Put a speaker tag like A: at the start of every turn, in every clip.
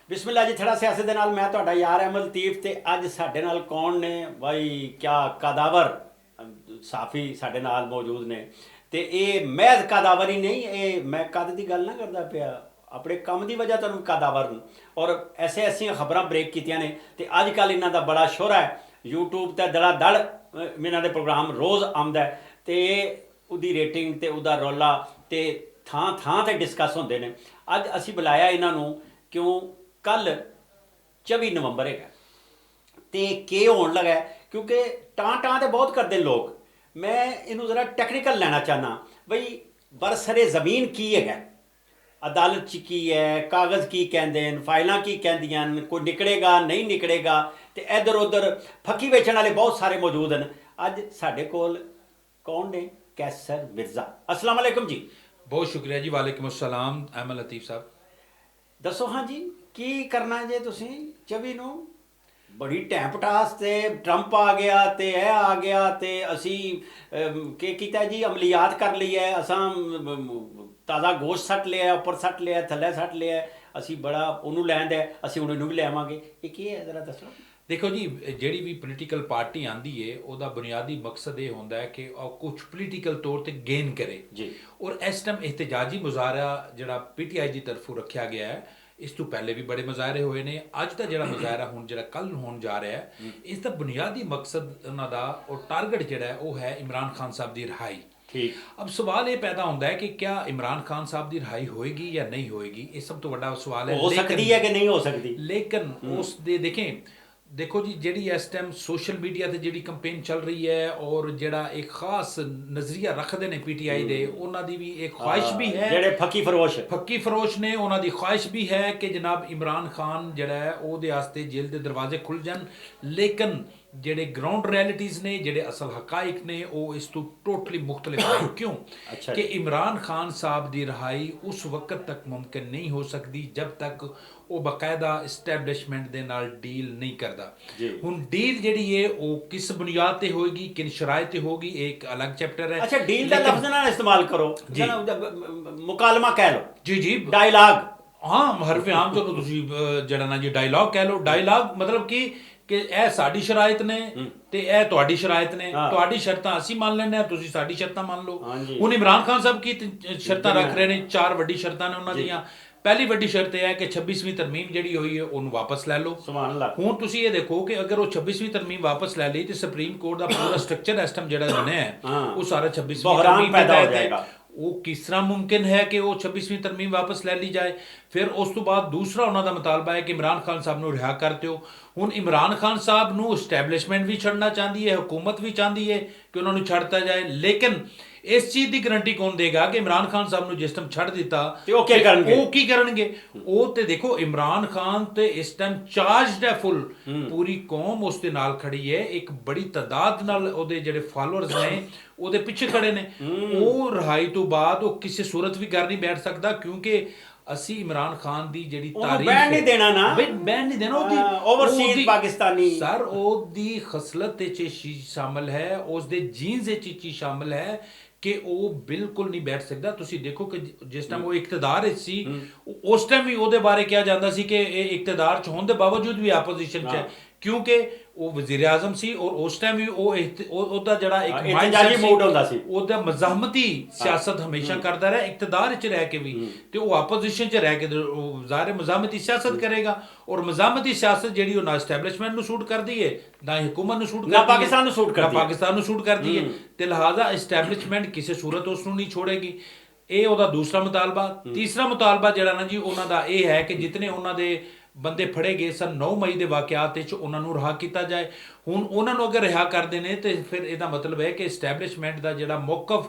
A: ਬਿਸਮਿਲ੍ਲਾ ਜੀ। ਥੜਾ ਸਿਆਸਤ ਦੇ ਨਾਲ ਮੈਂ ਤੁਹਾਡਾ ਯਾਰ ਅਹਿਮਦ ਲਤੀਫ ਤੇ ਅੱਜ ਸਾਡੇ ਨਾਲ ਕੌਣ ਨੇ ਬਾਈ, ਕਿਆ ਕਾਦਾਵਰ ਸਾਫੀ ਸਾਡੇ ਨਾਲ ਮੌਜੂਦ ਨੇ। ਤੇ ਇਹ ਮਹਿਜ਼ ਕਾਦਾਵਰ ਹੀ ਨਹੀਂ, ਇਹ ਮੈਂ ਕਦ ਦੀ ਗੱਲ ਨਾ ਕਰਦਾ ਪਿਆ, ਆਪਣੇ ਕੰਮ ਦੀ ਵਜ੍ਹਾ ਤੁਹਾਨੂੰ ਕਾਦਾਵਰ ਨੂੰ ਔਰ ਐਸੀਆਂ ਖਬਰਾਂ ਬ੍ਰੇਕ ਕੀਤੀਆਂ ਨੇ। ਤੇ ਅੱਜ ਕੱਲ੍ਹ ਇਹਨਾਂ ਦਾ ਬੜਾ ਸ਼ੋਹਰਾ ਹੈ YouTube ਤੇ ਦੜਾ ਦੜ ਇਹਨਾਂ ਦੇ ਪ੍ਰੋਗਰਾਮ ਰੋਜ਼ ਆਉਂਦਾ ਹੈ ਤੇ ਉਹਦੀ ਰੇਟਿੰਗ ਤੇ ਉਹਦਾ ਰੌਲਾ ਤੇ ਥਾਂ ਥਾਂ ਤੇ ਡਿਸਕਸ ਹੁੰਦੇ ਨੇ। ਅੱਜ ਅਸੀਂ ਬੁਲਾਇਆ ਇਹਨਾਂ ਨੂੰ ਕਿਉਂ, ਕੱਲ 24 ਨਵੰਬਰ ਹੈਗਾ ਤੇ ਕੀ ਹੋਣ ਲੱਗਾ, ਕਿਉਂਕਿ ਟਾਂ ਤੇ ਬਹੁਤ ਕਰਦੇ ਲੋਕ। ਮੈਂ ਇਹਨੂੰ ਜ਼ਰਾ ਟੈਕਨੀਕਲ ਲੈਣਾ ਚਾਹੁੰਦਾ ਬਈ, ਬਰਸਰੇ ਜ਼ਮੀਨ ਕੀ ਹੈਗਾ, ਅਦਾਲਤ 'ਚ ਕੀ ਹੈ, ਕਾਗਜ਼ ਕੀ ਕਹਿੰਦੇ ਨੇ, ਫਾਈਲਾਂ ਕੀ ਕਹਿੰਦੀਆਂ ਨੇ, ਕੋਈ ਨਿਕਲੇਗਾ ਨਹੀਂ ਨਿਕਲੇਗਾ, ਤੇ ਇੱਧਰ ਉੱਧਰ ਫੱਕੀ ਵੇਚਣ ਵਾਲੇ ਬਹੁਤ ਸਾਰੇ ਮੌਜੂਦ ਹਨ। ਅੱਜ ਸਾਡੇ ਕੋਲ ਕੌਣ ਨੇ? ਕੈਸਰ ਮਿਰਜ਼ਾ। अस्सलाम वालेकुम जी।
B: बहुत शुक्रिया जी। वालेकुम अस्सलाम अहमद लतीफ़ साहब।
A: ਦੱਸੋ ਹਾਂ ਜੀ, ਕੀ ਕਰਨਾ ਜੇ ਤੁਸੀਂ 24 ਨੂੰ? ਬੜੀ ਟੈਂਪਟਾਸ ਤੇ ਟਰੰਪ ਆ ਗਿਆ ਤੇ ਇਹ ਆ ਗਿਆ ਤੇ ਅਸੀਂ ਕੀ ਕੀਤਾ ਜੀ, ਅਮਲੀਆਤ ਕਰ ਲਈ ਹੈ, ਅਸਾਂ ਤਾਜ਼ਾ ਗੋਸ਼ਤ ਸੱਟ ਲਿਆ, ਉੱਪਰ ਸੱਟ ਲਿਆ, ਥੱਲੇ ਸੱਟ ਲਿਆ, ਅਸੀਂ ਬੜਾ ਉਹਨੂੰ ਲੈਂਦਾ, ਅਸੀਂ ਹੁਣ ਇਹਨੂੰ ਵੀ ਲਿਆਵਾਂਗੇ। ਇਹ ਕੀ ਹੈ ਜ਼ਰਾ ਦੱਸੋ।
B: देखो जी, ਜਿਹੜੀ ਵੀ ਪੋਲੀਟੀਕਲ ਪਾਰਟੀ ਆਂਦੀ ਏ ਉਹਦਾ ਬੁਨਿਆਦੀ ਮਕਸਦ ਇਹ ਹੁੰਦਾ ਹੈ ਕਿ ਉਹ ਕੁਝ ਪੋਲੀਟੀਕਲ ਤੌਰ ਤੇ ਗੇਨ ਕਰੇ
A: ਜੀ।
B: ਔਰ ਇਸ ਟਾਈਮ ਇਹਤਜਾਜੀ ਮੁਜ਼ਾਹਰਾ ਜਿਹੜਾ ਪੀਟੀਆਈ ਦੀ ਤਰਫੋਂ ਰੱਖਿਆ ਗਿਆ ਹੈ, ਇਸ ਤੋਂ ਪਹਿਲੇ ਵੀ ਬੜੇ ਮੁਜ਼ਾਹਰੇ ਹੋਏ ਨੇ। ਅੱਜ ਦਾ ਜਿਹੜਾ ਮੁਜ਼ਾਹਰਾ ਹੁਣ ਜਿਹੜਾ ਕੱਲ ਹੋਣ ਜਾ ਰਿਹਾ ਹੈ, ਇਸ ਦਾ ਬੁਨਿਆਦੀ ਮਕਸਦ ਉਹਨਾਂ ਦਾ ਔਰ ਟਾਰਗੇਟ ਜਿਹੜਾ ਹੈ ਉਹ ਹੈ ਇਮਰਾਨ ਖਾਨ ਸਾਹਿਬ ਦੀ ਰਿਹਾਈ।
A: ਠੀਕ।
B: अब सवाल ये पैदा होता है कि क्या इमरान खान साहब की रिहाई होएगी या नहीं होएगी, ये सब तो बड़ा सवाल है।
A: हो सकती है कि नहीं हो सकती,
B: लेकिन उस दे देखो जी, ਜਿਹੜੀ ਇਸ ਟਾਈਮ ਸੋਸ਼ਲ ਮੀਡੀਆ ਤੇ ਜਿਹੜੀ ਕੰਪੇਨ ਚੱਲ ਰਹੀ ਹੈ ਔਰ ਜਿਹੜਾ ਇੱਕ ਖਾਸ ਨਜ਼ਰੀਆ ਰੱਖਦੇ ਨੇ ਪੀਟੀਆਈ ਦੇ, ਉਹਨਾਂ ਦੀ ਵੀ ਇੱਕ ਖੁਆਇਸ਼ ਵੀ ਹੈ,
A: ਜਿਹੜੇ
B: ਫੱਕੀ ਫਰੋਸ਼ ਨੇ, ਉਹਨਾਂ ਦੀ ਖੁਆਇਸ਼ ਵੀ ਹੈ ਕਿ ਜਨਾਬ ਇਮਰਾਨ ਖਾਨ ਜਿਹੜਾ ਹੈ ਉਹਦੇ ਵਾਸਤੇ ਜੇਲ੍ਹ ਦੇ ਦਰਵਾਜ਼ੇ ਖੁੱਲ ਜਾਣ। ਲੇਕਿਨ ਜਿਹੜੇ ਗਰਾਊਂਡ ਰਿਐਲਿਟੀਜ਼ ਨੇ, ਜਿਹੜੇ ਅਸਲ ਹਕਾਇਕ ਨੇ, ਉਹ ਇਸ ਤੋਂ ਟੋਟਲੀ ਮੁਖਤਲਿਫ ਹੈ। ਕਿਉਂ ਕਿ ਇਮਰਾਨ ਖਾਨ ਸਾਹਿਬ ਦੀ ਰਿਹਾਈ ਉਸ ਵਕਤ ਤੱਕ ਮੁਮਕਿਨ ਨਹੀਂ ਹੋ ਸਕਦੀ ਜਦ ਤੱਕ ਉਹ ਬਾਕਾਇਦਾ ਇਸਟੈਬਲਿਸ਼ਮੈਂਟ ਦੇ ਨਾਲ ਡੀਲ ਨਹੀਂ ਕਰਦਾ। ਹੁਣ ਡੀਲ ਜਿਹੜੀ ਹੈ ਉਹ ਕਿਸ ਬੁਨਿਆਦ ਤੇ ਹੋਏਗੀ, ਕਿਨ ਸ਼ਰਾਇਤ ਤੇ ਹੋਗੀ, ਇਹ ਇੱਕ ਅਲੱਗ ਚੈਪਟਰ ਹੈ।
A: ਅੱਛਾ, ਡੀਲ ਦਾ ਲਫ਼ਜ਼ ਨਾ ਇਸਤੇਮਾਲ ਕਰੋ, ਮੁਕਾਲਮਾ ਕਹਿ ਲਓ।
B: ਜੀ ਜੀ,
A: ਡਾਇਲਾਗ।
B: ਹਾਂ, ਹਰਫੇ ਆਮ ਤੋਂ ਤੁਸੀਂ ਜਿਹੜਾ ਨਾ ਜੀ ਡਾਇਲਾਗ ਕਹਿ ਲਓ। ਡਾਇਲਾਗ ਮਤਲਬ ਕਿ ਇਹ ਸਾਡੀ ਸ਼ਰਾਇਤ ਨੇ ਤੇ ਇਹ ਤੁਹਾਡੀ ਸ਼ਰਾਇਤ ਨੇ, ਤੁਹਾਡੀ ਸ਼ਰਤਾਂ ਅਸੀਂ ਮੰਨ ਲੈਂਦੇ ਹਾਂ, ਤੁਸੀਂ ਸਾਡੀ ਸ਼ਰਤਾਂ ਮੰਨ ਲਓ। ਹੁਣ ਇਮਰਾਨ ਖਾਨ ਸਾਹਿਬ ਕੀ ਸ਼ਰਤਾਂ ਰੱਖ ਰਹੇ ਨੇ? 4 ਵੱਡੀ ਸ਼ਰਤਾਂ ਨੇ ਉਹਨਾਂ ਦੀਆਂ। ਪਹਿਲੀ ਵੱਡੀ ਸ਼ਰਤ ਇਹ ਹੈ ਕਿ 26ਵੀਂ ਤਰਮੀਮ ਜਿਹੜੀ ਹੋਈ ਹੈ ਉਹਨੂੰ ਵਾਪਸ ਲੈ ਲਓ।
A: ਸੁਭਾਨ ਅੱਲਾਹ।
B: ਹੁਣ ਤੁਸੀਂ ਇਹ ਦੇਖੋ ਕਿ ਅਗਰ ਉਹ 26ਵੀਂ ਤਰਮੀਮ ਵਾਪਸ ਲੈ ਲਈ ਤੇ ਸੁਪਰੀਮ ਕੋਰਟ ਦਾ ਪੂਰਾ ਸਟਰਕਚਰ ਇਸ ਟਾਈਮ ਜਿਹੜਾ ਬਣਿਆ ਹੈ ਉਹ ਸਾਰਾ 26ਵੀਂ ਤਰਮੀਮ ਪੈਦਾ ਹੋ ਜਾਏਗਾ। ਉਹ ਕਿਸ ਤਰ੍ਹਾਂ ਮੁਮਕਿਨ ਹੈ ਕਿ ਉਹ 26ਵੀਂ ਤਰਮੀਮ ਵਾਪਸ ਲੈ ਲਈ ਜਾਏ? ਫਿਰ ਉਸ ਤੋਂ ਬਾਅਦ ਦੂਸਰਾ ਉਹਨਾਂ ਦਾ ਮੁਤਾਲਬਾ ਹੈ ਕਿ ਇਮਰਾਨ ਖਾਨ ਸਾਹਿਬ ਨੂੰ ਰਿਹਾ ਕਰ ਦਿਓ। ਹੁਣ ਇਮਰਾਨ ਖਾਨ ਸਾਹਿਬ ਨੂੰ ਇਸਟੈਬਲਿਸ਼ਮੈਂਟ ਵੀ ਛੱਡਣਾ ਚਾਹੁੰਦੀ ਹੈ, ਹੁਕੂਮਤ ਵੀ ਚਾਹੁੰਦੀ ਹੈ ਕਿ ਉਹਨਾਂ ਨੂੰ ਛੱਡਤਾ ਜਾਏ। ਲੇਕਿਨ ਇਸ ਚੀਜ਼ ਦੀ ਗਰੰਟੀ ਕੌਣ ਦੇਗਾ ਕਿ ਇਮਰਾਨ ਖਾਨ ਸਾਹਿਬ ਨੂੰ ਜਿਸ ਟਾਈਮ ਛੱਡ ਦਿੱਤਾ
A: ਤੇ ਉਹ ਕੀ
B: ਕਰਨਗੇ? ਉਹ ਤੇ ਦੇਖੋ, ਇਮਰਾਨ ਖਾਨ ਤੇ ਇਸ ਟਾਈਮ ਚਾਰਜਡ ਹੈ ਫੁੱਲ, ਪੂਰੀ ਕੌਮ ਉਸ ਦੇ ਨਾਲ ਖੜੀ ਹੈ, ਇੱਕ ਬੜੀ ਤਾਦਾਦ ਨਾਲ ਉਹਦੇ ਜਿਹੜੇ ਫਾਲੋਅਰਸ ਨੇ ਉਹਦੇ ਪਿੱਛੇ ਖੜੇ ਨੇ। ਉਹ ਰਿਹਾਈ ਤੋਂ ਬਾਅਦ ਉਹ ਕਿਸੇ ਸੂਰਤ ਵੀ ਘਰ ਨਹੀਂ ਬੈਠ ਸਕਦਾ, ਕਿਉਂਕਿ ਅਸੀਂ ਇਮਰਾਨ ਖਾਨ ਦੀ ਜਿਹੜੀ ਤਾਰੀਖ
A: ਬੈਨ ਨਹੀਂ ਦੇਣਾ ਨਾ,
B: ਬੈਨ ਨਹੀਂ ਦੇਣਾ। ਉਹਦੀ
A: ਓਵਰਸੀਜ਼ ਪਾਕਿਸਤਾਨੀ
B: ਸਰ, ਉਹਦੀ ਖਸਲਤ ਵਿੱਚ ਇਹ ਚੀਜ਼ ਸ਼ਾਮਲ ਹੈ, ਉਸ ਦੇ ਜੀਨਸ ਵਿੱਚ ਇਹ ਚੀਜ਼ ਸ਼ਾਮਲ ਹੈ ਕਿ ਉਹ ਬਿਲਕੁਲ ਨਹੀਂ ਬੈਠ ਸਕਦਾ। ਤੁਸੀਂ ਦੇਖੋ ਕਿ ਜਿਸ ਟਾਈਮ ਉਹ ਇਕਤਦਾਰ ਵਿੱਚ ਸੀ, ਉਸ ਟਾਈਮ ਵੀ ਉਹਦੇ ਬਾਰੇ ਕਿਹਾ ਜਾਂਦਾ ਸੀ ਕਿ ਇਹ ਇਕਤਦਾਰ 'ਚ ਹੋਣ ਦੇ ਬਾਵਜੂਦ ਵੀ ਆਪੋਜੀਸ਼ਨ 'ਚ ਹੈ, ਕਿਉਂਕਿ ਉਹ ਵਜ਼ੀਰ ਆਜ਼ਮ ਸੀ ਔਰ ਉਸ ਟਾਈਮ ਵੀ ਉਹਦਾ ਜਿਹੜਾ ਇੱਕ
A: ਇhtਜਾਜੀ ਮੂਡ ਹੁੰਦਾ ਸੀ,
B: ਉਹਦਾ ਮਜ਼ਾਹਮਤੀ ਸਿਆਸਤ ਹਮੇਸ਼ਾ ਕਰਦਾ ਰਿਹਾ, ਇਕਤਦਾਰ ਵਿੱਚ ਰਹਿ ਕੇ ਵੀ, ਤੇ ਉਹ ਆਪੋਜੀਸ਼ਨ 'ਚ ਰਹਿ ਕੇ ਜ਼ਾਹਿਰ ਮਜ਼ਾਹਮਤੀ ਸਿਆਸਤ ਕਰੇਗਾ। ਔਰ ਮਜ਼ਾਹਮਤੀ ਸਿਆਸਤ ਜਿਹੜੀ ਉਹ ਨਾ ਐਸਟੈਬਲਿਸ਼ਮੈਂਟ ਨੂੰ ਸੂਟ ਕਰਦੀ ਹੈ, ਨਾ ਹੁਕੂਮਤ ਨੂੰ ਸੂਟ ਕਰਦੀ ਹੈ,
A: ਨਾ ਪਾਕਿਸਤਾਨ ਨੂੰ ਸੂਟ
B: ਕਰਦੀ ਹੈ, ਤੇ ਲਿਹਾਜ਼ਾ ਐਸਟੈਬਲਿਸ਼ਮੈਂਟ ਕਿਸੇ ਸੂਰਤ ਉਸ ਨੂੰ ਨਹੀਂ ਛੋੜੇਗੀ। ਇਹ ਉਹਦਾ ਦੂਸਰਾ ਮੁਤਾਲਬਾ। ਤੀਸਰਾ ਮੁਤਾਲਬਾ ਜਿਹੜਾ ਨਾ ਜੀ ਉਹਨਾਂ ਦਾ ਇਹ ਹੈ ਕਿ ਜਿਤਨੇ ਉਹਨਾਂ ਦੇ ਬੰਦੇ ਫੜੇ ਗਏ ਸਨ 9 ਮਈ ਦੇ ਵਾਕਿਆਤ ਵਿੱਚ, ਉਹਨਾਂ ਨੂੰ ਰਿਹਾ ਕੀਤਾ ਜਾਏ। ਹੁਣ ਉਹਨਾਂ ਨੂੰ ਅਗਰ ਰਿਹਾ ਕਰਦੇ ਨੇ ਤੇ ਫਿਰ ਇਹਦਾ ਮਤਲਬ ਹੈ ਕਿ ਐਸਟੈਬਲਿਸ਼ਮੈਂਟ ਦਾ ਜਿਹੜਾ ਮੌਕਫ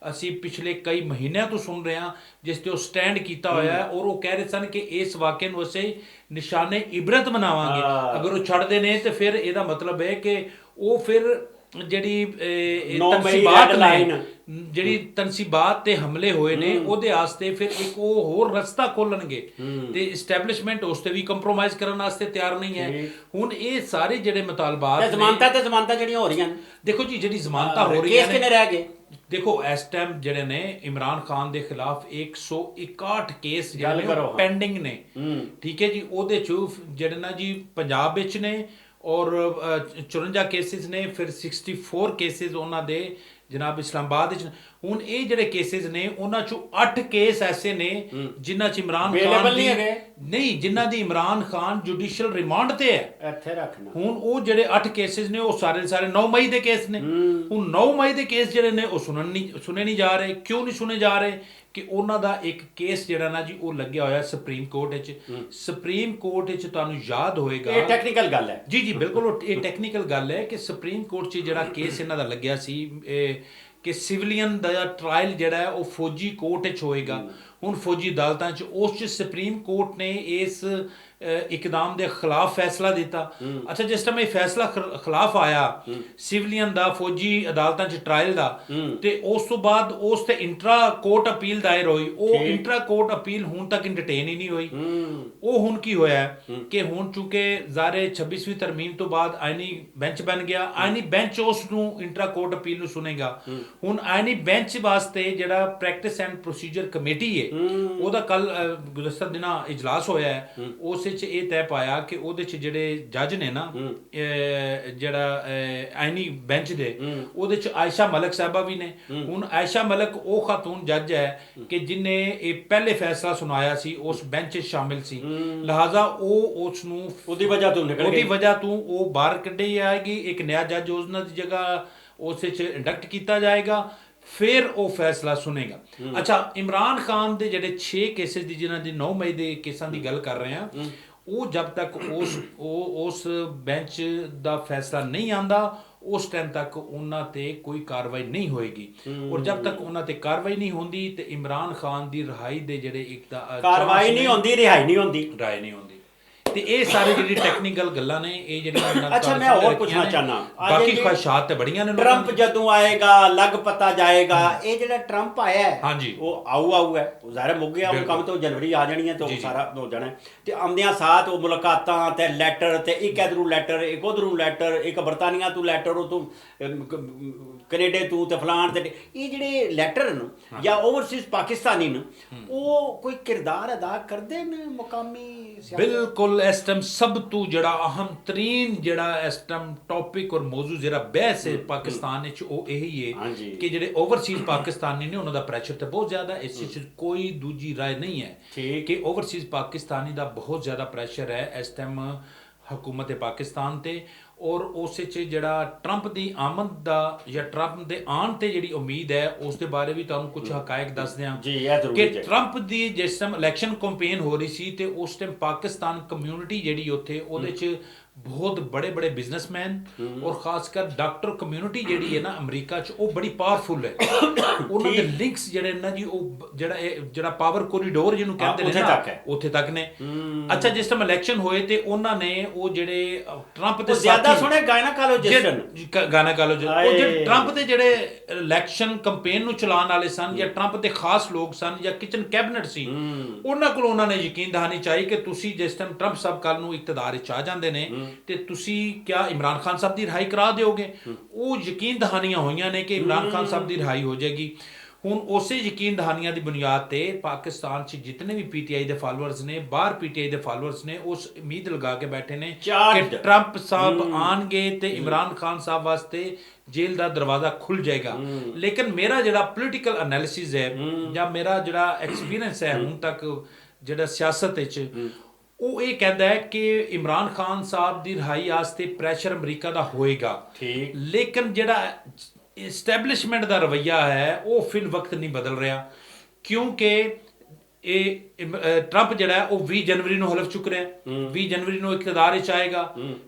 B: ਅਸੀਂ ਪਿਛਲੇ ਕਈ ਮਹੀਨਿਆਂ ਤੋਂ ਸੁਣ ਰਹੇ ਹਾਂ, ਜਿਸ ਤੇ ਉਹ ਸਟੈਂਡ ਕੀਤਾ ਹੋਇਆ ਹੈ, ਔਰ ਉਹ ਕਹਿ ਰਹੇ ਸਨ ਕਿ ਇਸ ਵਾਕਿਏ ਨੂੰ ਅਸੀਂ ਨਿਸ਼ਾਨੇ ਇਬਰਤ ਬਣਾਵਾਂਗੇ। ਅਗਰ ਉਹ ਛੱਡਦੇ ਨੇ ਤੇ ਫਿਰ ਇਹਦਾ ਮਤਲਬ ਹੈ ਕਿ ਉਹ ਫਿਰ ਜਿਹੜੀ
A: ਨੌ ਮਈ
B: ਤਨਸੀਬਾਤ
A: red
B: ਨੇ,
A: line।
B: ਜਿਹੜੀ ਤਨਸੀਬਾਤ ਤੇ ਹਮਲੇ ਹੋਏ ਨੇ ਉਹਦੇ ਵਾਸਤੇ ਫਿਰ ਇੱਕ ਉਹ ਹੋਰ ਰਸਤਾ ਖੋਲਣਗੇ ਤੇ ਐਸਟੈਬਲਿਸ਼ਮੈਂਟ ਉਸ ਤੇ ਵੀ ਕੰਪਰੋਮਾਈਜ਼ ਕਰਨ ਵਾਸਤੇ ਤਿਆਰ ਨਹੀਂ ਹੈ। ਹੁਣ ਇਹ ਸਾਰੇ ਜਿਹੜੇ ਮੁਤਾਲਬਾਤ
A: ਤੇ ਜ਼ਮਾਨਤਾਂ ਜਿਹੜੀਆਂ ਹੋ ਰਹੀਆਂ ਨੇ,
B: ਦੇਖੋ ਜੀ, ਜਿਹੜੀ ਜ਼ਮਾਨਤਾਂ ਹੋ ਰਹੀਆਂ
A: ਕੇਸ ਕਿੰਨੇ ਰਹਿ ਗਏ?
B: ਦੇਖੋ ਇਸ ਟਾਈਮ ਜਿਹੜੇ ਨੇ ਇਮਰਾਨ ਖਾਨ ਦੇ ਖਿਲਾਫ 161 ਕੇਸ
A: ਗੱਲ
B: ਜਿਹੜੇ
A: ਕਰੋ,
B: ਪੈਂਡਿੰਗ ਨੇ, ਠੀਕ ਹੈ ਜੀ। ਉਹਦੇ ਚ ਜਿਹੜੇ ਨਾ ਜੀ ਪੰਜਾਬ ਵਿੱਚ ਨੇ ਔਰ 54 ਕੇਸਿਸ ਨੇ, ਫਿਰ 64 ਕੇਸਿਸ ਉਹਨਾਂ ਦੇ ਜਨਾਬ ਇਸਲਾਮਾਬਾਦ ਵਿੱਚ। ਹੁਣ ਇਹ ਜਿਹੜੇ ਕੇਸਿਸ ਨੇ ਉਹਨਾਂ ਚੋਂ 8 ਕੇਸ ਐਸੇ ਨੇ ਜਿਨ੍ਹਾਂ ਚ ਇਮਰਾਨ ਖਾਨ ਦੀ ਨਹੀਂ, ਜਿਨ੍ਹਾਂ ਦੀ ਇਮਰਾਨ ਖਾਨ ਜੁਡੀਸ਼ੀਅਲ ਰਿਮਾਂਡ ਤੇ ਹੈ।
A: ਇੱਥੇ ਰੱਖਣਾ
B: ਹੁਣ ਉਹ ਜਿਹੜੇ 8 ਕੇਸਿਸ ਨੇ ਉਹ ਸਾਰੇ 9 ਮਈ ਦੇ ਕੇਸ ਨੇ। ਹੁਣ 9 ਮਈ ਦੇ ਕੇਸ ਜਿਹੜੇ ਨੇ ਉਹ ਸੁਣੇ ਨਹੀਂ ਜਾ ਰਹੇ। ਕਿਉਂ ਨਹੀਂ ਸੁਣੇ ਜਾ ਰਹੇ? ਕਿ ਉਹਨਾਂ ਦਾ ਇੱਕ ਕੇਸ ਜਿਹੜਾ ਨਾ ਜੀ ਉਹ ਲੱਗਿਆ ਹੋਇਆ ਸੁਪਰੀਮ ਕੋਰਟ ਵਿੱਚ। ਸੁਪਰੀਮ ਕੋਰਟ ਵਿੱਚ ਤੁਹਾਨੂੰ ਯਾਦ ਹੋਏਗਾ,
A: ਇਹ ਟੈਕਨੀਕਲ ਗੱਲ ਹੈ।
B: ਜੀ ਬਿਲਕੁਲ, ਇਹ ਟੈਕਨੀਕਲ ਗੱਲ ਹੈ ਕਿ ਸੁਪਰੀਮ ਕੋਰਟ 'ਚ ਜਿਹੜਾ ਕੇਸ ਇਹਨਾਂ ਦਾ ਲੱਗਿਆ ਸੀ ਕਿ ਸਿਵਲੀਅਨ ਦਾ ਟ੍ਰਾਇਲ ਜਿਹੜਾ ਹੈ ਉਹ ਫੌਜੀ ਕੋਰਟ ਵਿੱਚ ਹੋਏਗਾ। ਹੁਣ ਫੌਜੀ ਅਦਾਲਤਾਂ 'ਚ ਉਸ 'ਚ ਸੁਪਰੀਮ ਕੋਰਟ ਨੇ ਇਸ ਇਕਦਾਮ ਦੇ ਖਿਲਾਫ ਫੈਸਲਾ ਦਿੱਤਾ। ਅੱਛਾ, ਜਿਸ ਟਾਈਮ ਇਹ ਫੈਸਲਾ ਖਿਲਾਫ ਆਇਆ ਸਿਵਲੀਅਨ ਦਾ ਫੌਜੀ ਅਦਾਲਤਾਂ 'ਚ ਟ੍ਰਾਇਲ ਦਾ, ਤੇ ਉਸ ਤੋਂ ਬਾਅਦ ਉਸ ਤੇ ਇੰਟਰਾ ਕੋਰਟ ਅਪੀਲ ਦਾਇਰ ਹੋਈ। ਉਹ ਇੰਟਰਾ ਕੋਰਟ ਅਪੀਲ ਹੁਣ ਤੱਕ ਇੰਟਰਟੇਨ ਹੀ ਨਹੀਂ ਹੋਈ। ਉਹ ਹੁਣ ਕੀ ਹੋਇਆ ਕਿ ਹੁਣ ਚੂੰਕਿ ਜ਼ਾਰੇ 26ਵੀਂ ਤਰਮੀਮ ਤੋਂ ਬਾਅਦ ਆਇਨੀ ਬੈਂਚ ਬਣ ਗਿਆ, ਆਇਨੀ ਬੈਂਚ ਉਸ ਨੂੰ ਇੰਟਰਾ ਕੋਰਟ ਅਪੀਲ ਨੂੰ ਸੁਣੇਗਾ। ਹੁਣ ਆਇਨੀ ਬੈਂਚ ਵਾਸਤੇ ਜਿਹੜਾ ਪ੍ਰੈਕਟਿਸ ਐਂਡ ਪ੍ਰੋਸੀਜਰ ਕਮੇਟੀ ਹੈ ਉਹਦਾ ਕੱਲ ਗੁਜ਼ਸ਼ਤਾ ਦਿਨਾਂ ਇਜਲਾਸ ਹੋਇਆ ਹੈ। ਉਸ ਵਿੱਚ ਇਹ ਤੈਅ ਪਾਇਆ ਕਿ ਉਹਦੇ 'ਚ ਜਿਹੜੇ ਜੱਜ ਨੇ ਨਾ ਜਿਹੜਾ ਆਇਨੀ ਬੈਂਚ ਦੇ, ਉਹਦੇ 'ਚ ਆਇਸ਼ਾ ਮਲਕ ਸਾਹਿਬਾ ਵੀ ਨੇ। ਹੁਣ ਆਇਸ਼ਾ ਮਲਕ ਉਹ ਖਾਤੂਨ ਜੱਜ ਹੈ ਕਿ ਜਿਨੇ ਇਹ ਪਹਿਲੇ ਫੈਸਲਾ ਸੁਣਾਇਆ ਸੀ, ਉਸ ਬੈਂਚ 'ਚ ਸ਼ਾਮਿਲ ਸੀ, ਲਿਹਾਜ਼ਾ ਉਹ ਉਸ ਨੂੰ ਉਹਦੀ ਵਜ੍ਹਾ ਤੋਂ ਉਹ ਬਾਹਰ ਕੱਢੀ ਜਾਏਗੀ। ਇੱਕ ਨया ਜੱਜ ਉਹਨਾਂ ਦੀ ਜਗ੍ਹਾ ਉਸ ਵਿੱਚ ਇੰਡਕਟ ਕੀਤਾ ਜਾਏਗਾ, ਫਿਰ ਉਹ ਫੈਸਲਾ ਸੁਣੇਗਾ। ਅੱਛਾ, ਇਮਰਾਨ ਖਾਨ ਦੇ ਜਿਹੜੇ 6 ਕੇਸਿਸ ਦੀ, ਜਿਨ੍ਹਾਂ ਦੀ 9 ਮਈ ਦੇ ਕੇਸਾਂ ਦੀ ਗੱਲ ਕਰ ਰਹੇ ਹਾਂ, ਉਹ ਜਦ ਤੱਕ ਉਸ ਬੈਂਚ ਦਾ ਫੈਸਲਾ ਨਹੀਂ ਆਂਦਾ ਉਸ ਟਾਈਮ ਤੱਕ ਉਹਨਾਂ ਤੇ ਕੋਈ ਕਾਰਵਾਈ ਨਹੀਂ ਹੋਏਗੀ। ਔਰ ਜਦ ਤੱਕ ਉਹਨਾਂ ਤੇ ਕਾਰਵਾਈ ਨਹੀਂ ਹੁੰਦੀ ਤੇ ਇਮਰਾਨ ਖਾਨ ਦੀ ਰਿਹਾਈ ਦੇ ਜਿਹੜੇ ਇੱਕ
A: ਕਾਰਵਾਈ ਨਹੀਂ ਹੁੰਦੀ, ਰਿਹਾਈ ਨਹੀਂ ਹੁੰਦੀ,
B: ਰਾਏ ਨਹੀਂ ਹੁੰਦੀ। ਤੇ ਇਹ ਸਾਰੇ ਜਿਹੜੀ ਟੈਕਨੀਕਲ ਗੱਲਾਂ ਨੇ, ਇਹ ਜਿਹੜੀਆਂ
A: ਅੱਛਾ ਮੈਂ ਹੋਰ ਪੁੱਛਣਾ ਚਾਹਨਾ,
B: ਬਾਕੀ ਖੁਆਇਸ਼ਾਤ ਤੇ ਬੜੀਆਂ ਨੇ।
A: ਟਰੰਪ ਜਦੋਂ ਆਏਗਾ ਲੱਗ ਪਤਾ ਜਾਏਗਾ। ਇਹ ਜਿਹੜਾ ਟਰੰਪ ਆਇਆ ਹੈ
B: ਹਾਂਜੀ,
A: ਉਹ ਆਊ ਹੈ, ਉਹ ਜ਼ਾਹਿਰ ਮੁੱਕ ਗਿਆ, ਉਹ ਕੰਮ ਤੋਂ ਜਨਵਰੀ ਆ ਜਾਣੀ ਹੈ ਤੇ ਉਹ ਸਾਰਾ ਹੋ ਜਾਣਾ। ਤੇ ਆਉਂਦਿਆਂ ਸਾਥ ਉਹ ਮੁਲਾਕਾਤਾਂ ਤੇ ਲੈਟਰ, ਤੇ ਇੱਕ ਇਧਰੋਂ ਲੈਟਰ, ਇੱਕ ਉਧਰੋਂ ਲੈਟਰ, ਇੱਕ ਬਰਤਾਨੀਆ ਤੋਂ ਲੈਟਰ, ਉਹ ਤੋਂ ਕੈਨੇਡਾ ਤੋਂ ਤੇ ਫਲਾਣ ਤੇ। ਇਹ ਜਿਹੜੇ ਲੈਟਰ ਨੇ ਜਾਂ ਓਵਰਸੀਜ਼ ਪਾਕਿਸਤਾਨੀ ਨੇ, ਉਹ ਕੋਈ ਕਿਰਦਾਰ ਅਦਾ ਕਰਦੇ ਨੇ ਮੁਕਾਮੀ?
B: ਬਿਲਕੁਲ। ਇਸ ਟਾਈਮ ਸਭ ਤੋਂ ਜਿਹੜਾ ਅਹਿਮ ਤਰੀਨ ਜਿਹੜਾ ਇਸ ਟਾਈਮ ਟੌਪਿਕ ਔਰ ਮੌਜੂ ਜਿਹੜਾ ਬਹਿਸ ਹੈ ਪਾਕਿਸਤਾਨ ਵਿੱਚ, ਉਹ ਇਹੀ ਹੈ ਕਿ ਜਿਹੜੇ ਓਵਰਸੀਜ਼ ਪਾਕਿਸਤਾਨੀ ਨੇ ਉਹਨਾਂ ਦਾ ਪ੍ਰੈਸ਼ਰ ਤੇ ਬਹੁਤ ਜ਼ਿਆਦਾ। ਇਸ ਵਿੱਚ ਕੋਈ ਦੂਜੀ ਰਾਏ ਨਹੀਂ ਹੈ ਕਿ ਓਵਰਸੀਜ਼ ਪਾਕਿਸਤਾਨੀ ਦਾ ਬਹੁਤ ਜ਼ਿਆਦਾ ਪ੍ਰੈਸ਼ਰ ਹੈ ਇਸ ਟਾਈਮ ਹਕੂਮਤ ਪਾਕਿਸਤਾਨ ਤੇ। ਔਰ ਉਸ ਵਿੱਚ ਜਿਹੜਾ ਟਰੰਪ ਦੀ ਆਮਦ ਦਾ ਜਾਂ ਟਰੰਪ ਦੇ ਆਉਣ ਤੇ ਜਿਹੜੀ ਉਮੀਦ ਹੈ, ਉਸ ਦੇ ਬਾਰੇ ਵੀ ਤੁਹਾਨੂੰ ਕੁਝ ਹਕਾਇਕ ਦੱਸ ਦਿਆਂ ਕਿ ਟਰੰਪ ਦੀ ਜਿਸ ਟਾਈਮ ਇਲੈਕਸ਼ਨ ਕੰਪੇਨ ਹੋ ਰਹੀ ਸੀ ਤੇ ਉਸ ਟਾਈਮ ਪਾਕਿਸਤਾਨ ਕਮਿਊਨਿਟੀ ਜਿਹੜੀ ਉੱਥੇ, ਉਹਦੇ 'ਚ ਬਹੁਤ ਬੜੇ ਬਿਜ਼ਨਸਮੈਨ ਔਰ ਖਾਸ ਕਰ ਡਾਕਟਰ ਕਮਿਊਨਿਟੀ ਜਿਹੜੀ ਹੈ ਨਾ ਅਮਰੀਕਾ 'ਚ, ਉਹ ਬੜੀ ਪਾਵਰਫੁਲ ਹੈ। ਉਹਨਾਂ ਦੇ ਲਿੰਕਸ ਜਿਹੜੇ ਨਾ ਜੀ, ਉਹ ਜਿਹੜਾ ਪਾਵਰ ਕੋਰੀਡੋਰ ਜਿਹਨੂੰ ਕਹਿੰਦੇ ਨੇ ਨਾ, ਉੱਥੇ ਤੱਕ ਨੇ। ਅੱਛਾ, ਜਿਸ ਟਾਈਮ ਇਲੈਕਸ਼ਨ ਹੋਏ ਤੇ ਉਹਨਾਂ ਨੇ ਉਹ ਜਿਹੜੇ ਟਰੰਪ ਦੇ
A: ਜ਼ਿਆਦਾ ਸੁਣੇ ਗਾਇਨਾਕੋਲੋਜਿਸਟ,
B: ਉਹ ਜਿਹੜੇ ਟਰੰਪ ਦੇ ਜਿਹੜੇ ਇਲੈਕਸ਼ਨ ਕੰਪੇਨ ਨੂੰ ਚਲਾਉਣ ਵਾਲੇ ਸਨ ਜਾਂ ਟਰੰਪ ਦੇ ਖਾਸ ਲੋਕ ਸਨ ਜਾਂ ਕਿਚਨ ਕੈਬਨਿਟ ਸੀ, ਉਹਨਾਂ ਕੋਲ ਉਹਨਾਂ ਨੇ ਯਕੀਨ ਦਹਾਨੀ ਚਾਹੀ ਕਿ ਤੁਸੀਂ ਜਿਸ ਟਾਈਮ ਟਰੰਪ ਸਾਹਿਬ ਕੱਲ ਨੂੰ ਇਕਤਦਾਰ ਵਿੱਚ ਆ ਜਾਂਦੇ ਨੇ ਤੇ ਤੁਸੀਂ ਕਿਆ ਇਮਰਾਨ ਖਾਨ ਸਾਹਿਬ ਦੀ ਰਿਹਾਈ ਕਰਾ ਦਿਓਗੇ। ਉਹ ਯਕੀਨ ਦਹਾਨੀਆਂ ਹੋਈਆਂ ਨੇ ਕਿ ਇਮਰਾਨ ਖਾਨ ਸਾਹਿਬ ਦੀ ਰਿਹਾਈ ਹੋ ਜਾਏਗੀ। ਹੁਣ ਉਸੇ ਯਕੀਨ ਦਹਾਨੀਆਂ ਦੀ ਬੁਨਿਆਦ ਤੇ ਪਾਕਿਸਤਾਨ 'ਚ ਜਿਤਨੇ ਵੀ ਪੀਟੀਆਈ ਦੇ ਫਾਲੋਅਰਸ ਨੇ, ਬਾਹਰ ਪੀਟੀਆਈ ਦੇ ਫਾਲੋਅਰਸ ਨੇ, ਉਸ ਉਮੀਦ ਲਗਾ ਕੇ ਬੈਠੇ ਨੇ ਕਿ ਟਰੰਪ ਸਾਹਿਬ ਆਣਗੇ ਤੇ ਇਮਰਾਨ ਖਾਨ ਸਾਹਿਬ ਵਾਸਤੇ ਜੇਲ੍ਹ ਦਾ ਦਰਵਾਜ਼ਾ ਖੁੱਲ ਜਾਏਗਾ। ਲੇਕਿਨ ਮੇਰਾ ਜਿਹੜਾ ਪੋਲੀਟੀਕਲ ਐਨਾਲਿਸਿਸ ਹੈ ਜਾਂ ਮੇਰਾ ਜਿਹੜਾ ਐਕਸਪੀਰੀਅੰਸ ਹੈ ਹੁਣ ਤੱਕ ਜਿਹੜਾ ਸਿਆਸਤ ਵਿੱਚ, ਉਹ ਇਹ ਕਹਿੰਦਾ ਹੈ ਕਿ ਇਮਰਾਨ ਖਾਨ ਸਾਹਿਬ ਦੀ ਰਿਹਾਈ ਵਾਸਤੇ ਪ੍ਰੈਸ਼ਰ ਅਮਰੀਕਾ ਦਾ ਹੋਏਗਾ। ਲੇਕਿਨ ਜਿਹੜਾ ਇਸਟੈਬਲਿਸ਼ਮੈਂਟ ਦਾ ਰਵੱਈਆ ਹੈ ਉਹ ਫਿਲ ਵਕਤ ਨਹੀਂ ਬਦਲ ਰਿਹਾ, ਕਿਉਂਕਿ ਟਰੰਪ ਜਿਹੜਾ ਹੈ ਉਹ 20 ਜਨਵਰੀ ਨੂੰ ਹਲਫ ਚੁੱਕ ਰਿਹਾ 20 ਜਨਵਰੀ ਨੂੰ ਇਕਤਦਾਰ ਵਿੱਚ ਆਏਗਾ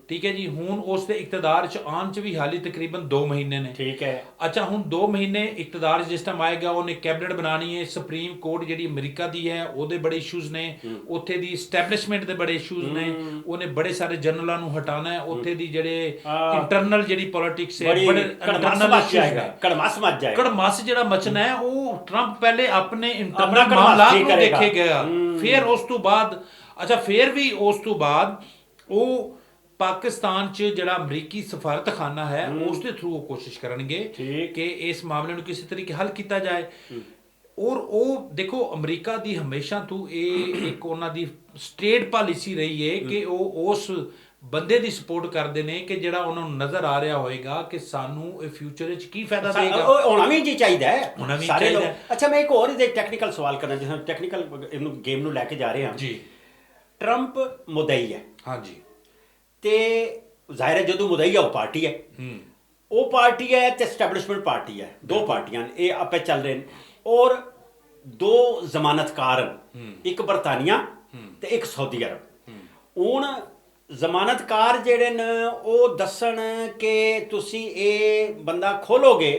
B: ਠੀਕ ਹੈ ਜੀ। ਹੁਣ ਉਸ ਦੇ ਇਕਤਦਾਰ ਚ ਆਉਣ ਚ ਵੀ ਹਾਲੀ ਤਕਰੀਬਨ 2 ਮਹੀਨੇ ਨੇ
A: ਠੀਕ ਹੈ।
B: ਅੱਛਾ ਹੁਣ 2 ਮਹੀਨੇ ਇਕਤਦਾਰ ਜਿਸ ਟਾਈਮ ਆਏਗਾ ਉਹਨੇ ਕੈਬਨਿਟ ਬਣਾਣੀ ਹੈ। ਸੁਪਰੀਮ ਕੋਰਟ ਜਿਹੜੀ ਅਮਰੀਕਾ ਦੀ ਹੈ ਉਹਦੇ ਬੜੇ ਇਸ਼ੂਜ਼ ਨੇ, ਉੱਥੇ ਦੀ ਸਟੈਬਲਿਸ਼ਮੈਂਟ ਦੇ ਬੜੇ ਇਸ਼ੂਜ਼ ਨੇ, ਉਹਨੇ ਬੜੇ ਸਾਰੇ ਜਨਰਲਾਂ ਨੂੰ ਹਟਾਣਾ ਹੈ, ਉੱਥੇ ਦੀ ਜਿਹੜੇ ਇੰਟਰਨਲ ਜਿਹੜੀ ਪੋਲਿਟਿਕਸ ਹੈ ਬੜੇ ਇੰਟਰਨਲ ਇਸ਼ੂਜ਼ ਨੇ। ਕੜਮਾਸ ਜਿਹੜਾ ਮਚਣਾ ਹੈ ਉਹ ਟਰੰਪ ਪਹਿਲੇ ਆਪਣੇ ਇੰਟਰਨਲ ਮਾਮਲਾਤ ਨੂੰ ਦੇਖੇਗਾ, ਫਿਰ ਉਸ ਤੋਂ ਬਾਅਦ ਅੱਛਾ ਫਿਰ ਵੀ ਉਸ ਤੋਂ ਬਾਅਦ ਉਹ ਪਾਕਿਸਤਾਨ 'ਚ ਜਿਹੜਾ ਅਮਰੀਕੀ ਸਫਾਰਤਖਾਨਾ ਹੈ ਉਸ ਦੇ ਥਰੂ ਉਹ ਕੋਸ਼ਿਸ਼ ਕਰਨਗੇ ਕਿ ਇਸ ਮਾਮਲੇ ਨੂੰ ਕਿਸੇ ਤਰੀਕੇ ਹੱਲ ਕੀਤਾ ਜਾਏ। ਔਰ ਉਹ ਦੇਖੋ ਅਮਰੀਕਾ ਦੀ ਹਮੇਸ਼ਾ ਤੋਂ ਇਹ ਇੱਕ ਉਹਨਾਂ ਦੀ ਸਟੇਟ ਪਾਲਿਸੀ ਰਹੀ ਹੈ ਕਿ ਉਹ ਉਸ ਬੰਦੇ ਦੀ ਸਪੋਰਟ ਕਰਦੇ ਨੇ ਕਿ ਜਿਹੜਾ ਉਹਨਾਂ ਨੂੰ ਨਜ਼ਰ ਆ ਰਿਹਾ ਹੋਏਗਾ ਕਿ ਸਾਨੂੰ ਇਹ ਫਿਊਚਰ ਵਿੱਚ ਕੀ ਫਾਇਦਾ ਦੇਗਾ।
A: ਹੋਣਾ ਵੀ ਜੀ ਚਾਹੀਦਾ ਹੈ ਸਾਰੇ ਲੋਕ।
B: ਚਾਹੀਦਾ।
A: ਅੱਛਾ ਮੈਂ ਇੱਕ ਹੋਰ ਇਹਦੇ ਟੈਕਨੀਕਲ ਸਵਾਲ ਕਰਨਾ, ਜਿਸ ਤਰ੍ਹਾਂ ਟੈਕਨੀਕਲ ਇਹਨੂੰ ਗੇਮ ਨੂੰ ਲੈ ਕੇ ਜਾ ਰਹੇ ਹਾਂ
B: ਜੀ।
A: ਟਰੰਪ ਮੁਦਈ ਹੈ
B: ਹਾਂਜੀ
A: ਤੇ ਜ਼ਾਹਿਰ ਹੈ ਜਦੋਂ ਮੁਦਈ ਹੈ ਉਹ ਪਾਰਟੀ ਹੈ, ਉਹ ਪਾਰਟੀ ਹੈ ਤੇ ਸਟੈਬਲਿਸ਼ਮੈਂਟ ਪਾਰਟੀ ਹੈ, ਦੋ ਪਾਰਟੀਆਂ ਨੇ ਇਹ ਆਪੇ ਚੱਲ ਰਹੇ ਨੇ। ਔਰ 2 ਜ਼ਮਾਨਤਕਾਰ ਇੱਕ ਬਰਤਾਨੀਆ ਤੇ ਇੱਕ ਸਾਊਦੀ ਅਰਬ। ਹੁਣ ਜ਼ਮਾਨਤਕਾਰ ਜਿਹੜੇ ਨੇ ਉਹ ਦੱਸਣ ਕਿ ਤੁਸੀਂ ਇਹ ਬੰਦਾ ਖੋਲੋਗੇ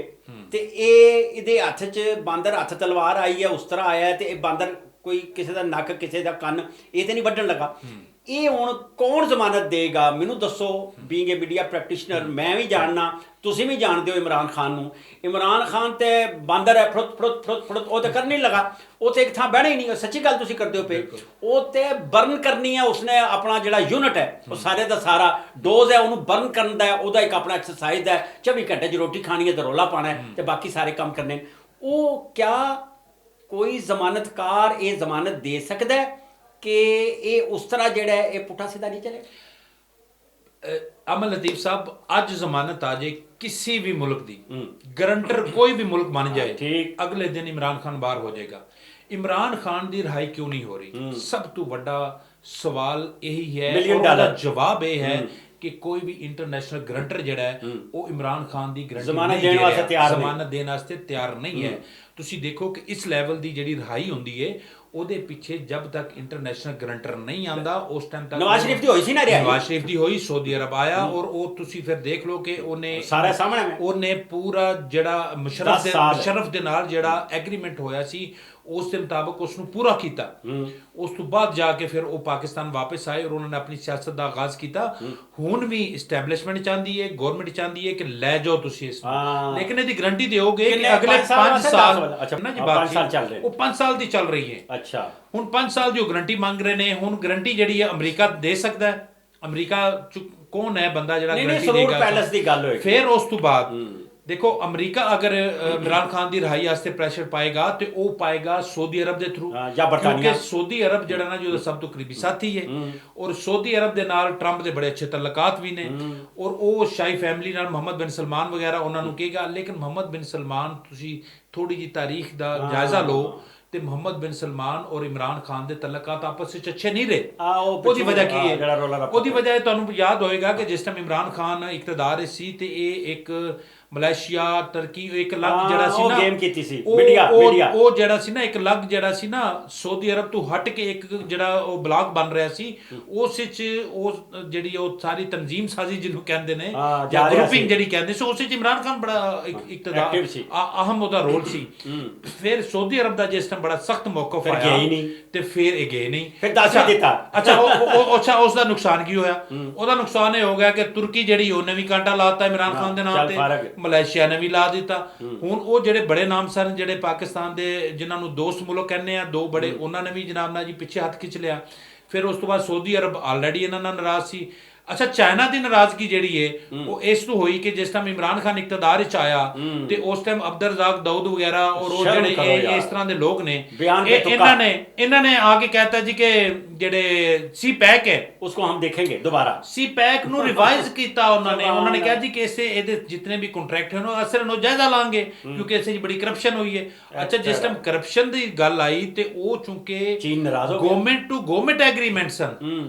A: ਤੇ ਇਹਦੇ ਹੱਥ 'ਚ ਬਾਂਦਰ ਹੱਥ ਤਲਵਾਰ ਆਈ ਹੈ, ਉਸ ਤਰ੍ਹਾਂ ਆਇਆ ਤੇ ਇਹ ਬਾਂਦਰ ਕੋਈ ਕਿਸੇ ਦਾ ਨੱਕ ਕਿਸੇ ਦਾ ਕੰਨ ਇਹ ਤੇ ਨਹੀਂ ਵੱਢਣ ਲੱਗਾ। ਇਹ ਹੁਣ ਕੌਣ ਜ਼ਮਾਨਤ ਦੇਗਾ ਮੈਨੂੰ ਦੱਸੋ। ਬੀਇੰਗ ਏ ਮੀਡੀਆ ਪ੍ਰੈਕਟੀਸ਼ਨਰ ਮੈਂ ਵੀ ਜਾਣਨਾ, ਤੁਸੀਂ ਵੀ ਜਾਣਦੇ ਹੋ ਇਮਰਾਨ ਖਾਨ ਨੂੰ। ਇਮਰਾਨ ਖਾਨ ਤੇ ਬਾਂਦਰ ਹੈ, ਫੜੁੱਤ ਉਹ ਤੇ ਕਰ ਨਹੀਂ ਲਗਾ, ਉਹ ਤੇ ਇੱਕ ਥਾਂ ਬਹਿਣਾ ਹੀ ਨਹੀਂ। ਸੱਚੀ ਗੱਲ ਤੁਸੀਂ ਕਰਦੇ ਹੋ ਪਏ, ਉਹ ਤੇ ਬਰਨ ਕਰਨੀ ਹੈ ਉਸਨੇ ਆਪਣਾ ਜਿਹੜਾ ਯੂਨਿਟ ਹੈ ਉਹ ਸਾਰੇ ਦਾ ਸਾਰਾ ਡੋਜ਼ ਹੈ ਉਹਨੂੰ ਬਰਨ ਕਰਨ ਦਾ, ਉਹਦਾ ਇੱਕ ਆਪਣਾ ਐਕਸਰਸਾਈਜ਼ ਹੈ। 24 ਘੰਟੇ 'ਚ ਰੋਟੀ ਖਾਣੀ ਹੈ ਤੇ ਰੋਲਾ ਪਾਣਾ ਹੈ ਤੇ ਬਾਕੀ ਸਾਰੇ ਕੰਮ ਕਰਨੇ। ਉਹ ਕਿਆ ਕੋਈ ਜ਼ਮਾਨਤਕਾਰ ਇਹ ਜ਼ਮਾਨਤ ਦੇ ਸਕਦਾ ਹੈ ਕਿ ਇਹ ਉਸ ਤਰ੍ਹਾਂ ਜਿਹੜਾ ਹੈ ਇਹ ਪੁੱਠਾ ਸਿੱਧਾ ਨਹੀਂ ਚਲੇ?
B: ਅਮਨ ਲਤੀਫ ਸਾਹਿਬ ਅੱਜ ਜ਼ਮਾਨਤ ਆ ਜੇ ਕਿਸੇ ਵੀ ਮੁਲਕ ਦੀ, ਗਰੰਟਰ ਕੋਈ ਵੀ ਮੁਲਕ ਬਣ ਜਾਏ, ਅਗਲੇ ਦਿਨ ਇਮਰਾਨ ਖਾਨ ਬਾਹਰ ਹੋ ਜਾਏਗਾ। ਇਮਰਾਨ ਖਾਨ ਦੀ ਰਿਹਾਈ ਕਿਉਂ ਨਹੀਂ ਹੋ ਰਹੀ? ਸਭ ਤੋਂ ਵੱਡਾ ਸਵਾਲ ਇਹੀ ਹੈ, ਉਹਦਾ ਜਵਾਬ ਇਹ ਹੈ ਕਿ ਕੋਈ ਵੀ ਇੰਟਰਨੈਸ਼ਨਲ ਗਰੰਟਰ ਜਿਹੜਾ ਹੈ ਉਹ ਇਮਰਾਨ ਖਾਨ ਦੀ ਗਰੰਟੀ ਜ਼ਮਾਨਤ ਦੇਣ ਵਾਸਤੇ ਤਿਆਰ ਨਹੀਂ ਹੈ। ਤੁਸੀਂ ਦੇਖੋ ਕਿ ਇਸ ਲੈਵਲ ਦੀ ਜਿਹੜੀ ਰਿਹਾਈ ਹੁੰਦੀ ਹੈ ਉਹਦੇ ਪਿੱਛੇ ਜਦ ਤੱਕ ਇੰਟਰਨੈਸ਼ਨਲ ਗਰੰਟਰ ਨਹੀਂ ਆਂਦਾ ਉਸ ਟਾਈਮ ਤੱਕ
A: ਨਵਾਜ਼ ਸ਼ਰੀਫ ਦੀ ਹੋਈ ਸੀ ਨਾ ਰਿਹਾ,
B: ਨਵਾਜ਼ ਸ਼ਰੀਫ ਦੀ ਹੋਈ, ਸਾਊਦੀ ਅਰਬ ਆਇਆ ਔਰ ਉਹ ਤੁਸੀਂ ਫਿਰ ਦੇਖ ਲਓ ਕਿ ਉਹਨੇ
A: ਸਾਰਾ ਸਾਹਮਣੇ
B: ਉਹਨੇ ਪੂਰਾ ਜਿਹੜਾ ਮੁਸ਼ਰਫ ਦੇ ਨਾਲ ਜਿਹੜਾ ਐਗਰੀਮੈਂਟ ਹੋਇਆ ਸੀ ਉਸ ਦੇ ਮੁਤਾਬਕ ਉਸ ਨੂੰ ਪੂਰਾ ਕੀਤਾ। ਉਸ ਤੋਂ ਬਾਅਦ ਜਾ ਕੇ ਫਿਰ ਉਹ ਪਾਕਿਸਤਾਨ ਵਾਪਸ ਆਏ ਔਰ ਉਹਨਾਂ ਨੇ ਆਪਣੀ ਸਿਆਸਤ ਦਾ ਆਗਾਜ਼ ਕੀਤਾ। ਹੁਣ ਵੀ ਇਸਟੈਬਲਿਸ਼ਮੈਂਟ ਚਾਹੁੰਦੀ ਹੈ, ਗਵਰਨਮੈਂਟ ਚਾਹੁੰਦੀ ਹੈ ਕਿ ਲੈ ਜਾਓ ਤੁਸੀਂ ਇਸ ਨੂੰ, ਲੇਕਿਨ ਇਹਦੀ ਗਰੰਟੀ ਦਿਓਗੇ ਕਿ ਅਗਲੇ 5 ਸਾਲ ਨਾ ਜੀ ਬਾਕੀ ਉਹ 5 ਸਾਲ ਦੀ ਚੱਲ ਰਹੀ ਹੈ।
A: ਅੱਛਾ
B: ਹੁਣ 5 ਸਾਲ ਦੀ ਉਹ ਗਰੰਟੀ ਮੰਗ ਰਹੇ ਨੇ। ਹੁਣ ਗਰੰਟੀ ਜਿਹੜੀ ਹੈ ਅਮਰੀਕਾ ਦੇ ਸਕਦਾ ਹੈ। ਅਮਰੀਕਾ ਚ ਕੌਣ ਹੈ ਬੰਦਾ ਜਿਹੜਾ ਗਰੰਟੀ ਦੇਗਾ?
A: ਪੈਲਸ ਦੀ ਗੱਲ ਹੋਏ।
B: ਫਿਰ ਉਸ ਤੋਂ ਬਾਅਦ ਦੇਖੋ ਅਮਰੀਕਾ ਅਗਰ ਇਮਰਾਨ ਖਾਨ ਦੀ ਰਿਹਾਈ ਵਾਸਤੇ ਪ੍ਰੈਸ਼ਰ ਪਾਏਗਾ ਤੇ ਉਹ ਪਾਏਗਾ ਸਾਊਦੀ ਅਰਬ ਦੇ ਥਰੂ, ਕਿਉਂਕਿ ਸਾਊਦੀ ਅਰਬ ਜਿਹੜਾ ਨਾ ਜੋ ਸਭ ਤੋਂ ਕਰੀਬੀ ਸਾਥੀ ਹੈ ਔਰ ਸਾਊਦੀ ਅਰਬ ਦੇ ਨਾਲ ਟਰੰਪ ਦੇ ਬੜੇ ਅੱਛੇ ਤਲਕਾਤ ਵੀ ਨੇ ਔਰ ਉਹ ਸ਼ਾਹੀ ਫੈਮਿਲੀ ਨਾਲ ਮੁਹੰਮਦ ਬਿਨ ਸਲਮਾਨ ਵਗੈਰਾ ਉਹਨਾਂ ਨੂੰ ਕਹੇਗਾ। ਲੇਕਿਨ ਮੁਹੰਮਦ ਬਿਨ ਸਲਮਾਨ ਤੁਸੀਂ ਥੋੜੀ ਜਿਹੀ ਤਾਰੀਖ ਦਾ ਜਾਇਜ਼ਾ ਲਓ ਤੇ ਮੁਹੰਮਦ ਬਿਨ ਸਲਮਾਨ ਔਰ ਇਮਰਾਨ ਖਾਨ ਦੇ ਤਲਕਾਤ ਆਪਸ ਵਿੱਚ ਅੱਛੇ ਨਹੀਂ ਰਹੇ। ਉਹਦੀ ਵਜ੍ਹਾ ਕੀ ਹੈ? ਉਹਦੀ ਵਜ੍ਹਾ ਤੁਹਾਨੂੰ ਯਾਦ ਹੋਏਗਾ ਕਿ ਜਿਸ ਟਾਈਮ ਇਮਰਾਨ ਖਾਨ ਇਕਤਦਾਰ ਸੀ ਤੇ ਇਹ ਇੱਕ ਮਲੇਸ਼ੀਆ ਟਰਕੀ ਇੱਕ ਲੱਗ ਜਿਹੜਾ ਸੀ ਨਾ
A: ਗੇਮ ਕੀਤੀ ਸੀ
B: ਉਹ ਜਿਹੜਾ ਸੀ ਨਾ ਇੱਕ ਲੱਗ ਜਿਹੜਾ ਸੀ ਨਾ ਸਾਊਦੀ ਅਰਬ ਤੋਂ ਹਟ ਕੇ ਇੱਕ ਜਿਹੜਾ ਉਹ ਬਲਾਕ ਬਣ ਰਿਹਾ ਸੀ ਉਸ ਵਿੱਚ ਉਹ ਜਿਹੜੀ ਉਹ ਸਾਰੀ ਤਨਜ਼ੀਮ ਸਾਜ਼ੀ ਜਿਹਨੂੰ ਕਹਿੰਦੇ ਨੇ ਜਾਂ ਗਰੁੱਪਿੰਗ ਜਿਹੜੀ ਕਹਿੰਦੇ ਸੀ ਉਸ ਵਿੱਚ ਇਮਰਾਨ ਖਾਨ ਬੜਾ ਇਕਤਦਾਰ ਅਹਿਮ ਉਹਦਾ ਰੋਲ ਸੀ। ਫਿਰ ਸਾਊਦੀ ਅਰਬ ਦਾ ਜਿਸ ਟਾਈਮ ਬੜਾ ਸਖਤ ਮੌਕਫ ਆਇਆ ਤੇ ਫਿਰ ਇਹ ਗਏ ਨਹੀਂ।
A: ਫਿਰ ਦੱਸ ਦਿੱਤਾ।
B: ਅੱਛਾ ਉਸ ਦਾ ਨੁਕਸਾਨ ਕੀ ਹੋਇਆ? ਉਹਦਾ ਨੁਕਸਾਨ ਇਹ ਹੋ ਗਿਆ ਕਿ ਤੁਰਕੀ ਜਿਹੜੀ ਉਹਨੇ ਵੀ ਕਾਂਟਾ ਲਾਤਾ ਇਮਰਾਨ ਖਾਨ ਦੇ ਨਾਮ ਤੇ, ਮਲੇਸ਼ੀਆ ਨੇ ਵੀ ਲਾ ਦਿੱਤਾ। ਹੁਣ ਉਹ ਜਿਹੜੇ ਬੜੇ ਨਾਮ ਸਨ ਜਿਹੜੇ ਪਾਕਿਸਤਾਨ ਦੇ ਜਿਨ੍ਹਾਂ ਨੂੰ ਦੋਸਤ ਮੁਲਕ ਕਹਿੰਦੇ ਆ ਦੋ ਬੜੇ, ਉਹਨਾਂ ਨੇ ਵੀ ਜਨਾਬ ਨਾਲ ਜੀ ਪਿੱਛੇ ਹੱਥ ਖਿੱਚ ਲਿਆ। ਫਿਰ ਉਸ ਤੋਂ ਬਾਅਦ ਸਾਊਦੀ ਅਰਬ ਆਲਰੇਡੀ ਇਹਨਾਂ ਨਾਲ ਨਾਰਾਜ਼ ਸੀ। ਅੱਛਾ ਚਾਈਨਾ ਦੀ ਨਾਰਾਜ਼ਗੀ ਜਿਹੜੀ ਹੈ ਉਹ ਇਸ ਤੋਂ ਹੋਈ ਕਿ ਜਿਸ ਟਾਈਮ ਇਮਰਾਨ ਖਾਨ ਇਕਤਦਾਰ ਵਿੱਚ ਆਇਆ ਤੇ ਉਸ ਟਾਈਮ ਅਬਦਰ ਰਜ਼ਾਕ ਦਾਊਦ ਵਗੈਰਾ ਔਰ ਉਹ ਜਿਹੜੇ ਇਸ ਤਰ੍ਹਾਂ ਦੇ ਲੋਕ ਨੇ ਇਹਨਾਂ ਨੇ ਆ ਕੇ ਕਹਿਤਾ ਜੀ ਕਿ ਜਿਹੜੇ ਸੀ ਪੈਕ ਹੈ
A: ਉਸਕੋ ਹਮ ਦੇਖेंगे दोबारा।
B: ਸੀ ਪੈਕ ਨੂੰ ਰਿਵਾਈਜ਼ ਕੀਤਾ ਉਹਨਾਂ ਨੇ ਕਿਹਾ ਜੀ ਕਿ ਇਸੇ ਇਹਦੇ ਜਿੰਨੇ ਵੀ ਕੰਟਰੈਕਟ ਹਨ ਉਹ ਅਸਰ ਨੂੰ ਜਾਇਜ਼ਾ ਲਾਂਗੇ ਕਿਉਂਕਿ ਇਸੇ ਚ ਬੜੀ ਕਰਪਸ਼ਨ ਹੋਈ ਹੈ। ਅੱਛਾ ਜਿਸ ਟਾਈਮ ਕਰਪਸ਼ਨ ਦੀ ਗੱਲ ਆਈ ਤੇ ਉਹ ਚੂੰਕਿ
A: ਚੀਨ ਨਾਰਾਜ਼ ਹੋ ਗਿਆ,
B: ਗਵਰਨਮੈਂਟ ਟੂ ਗਵਰਨਮੈਂਟ ਐਗਰੀਮੈਂਟ ਸਨ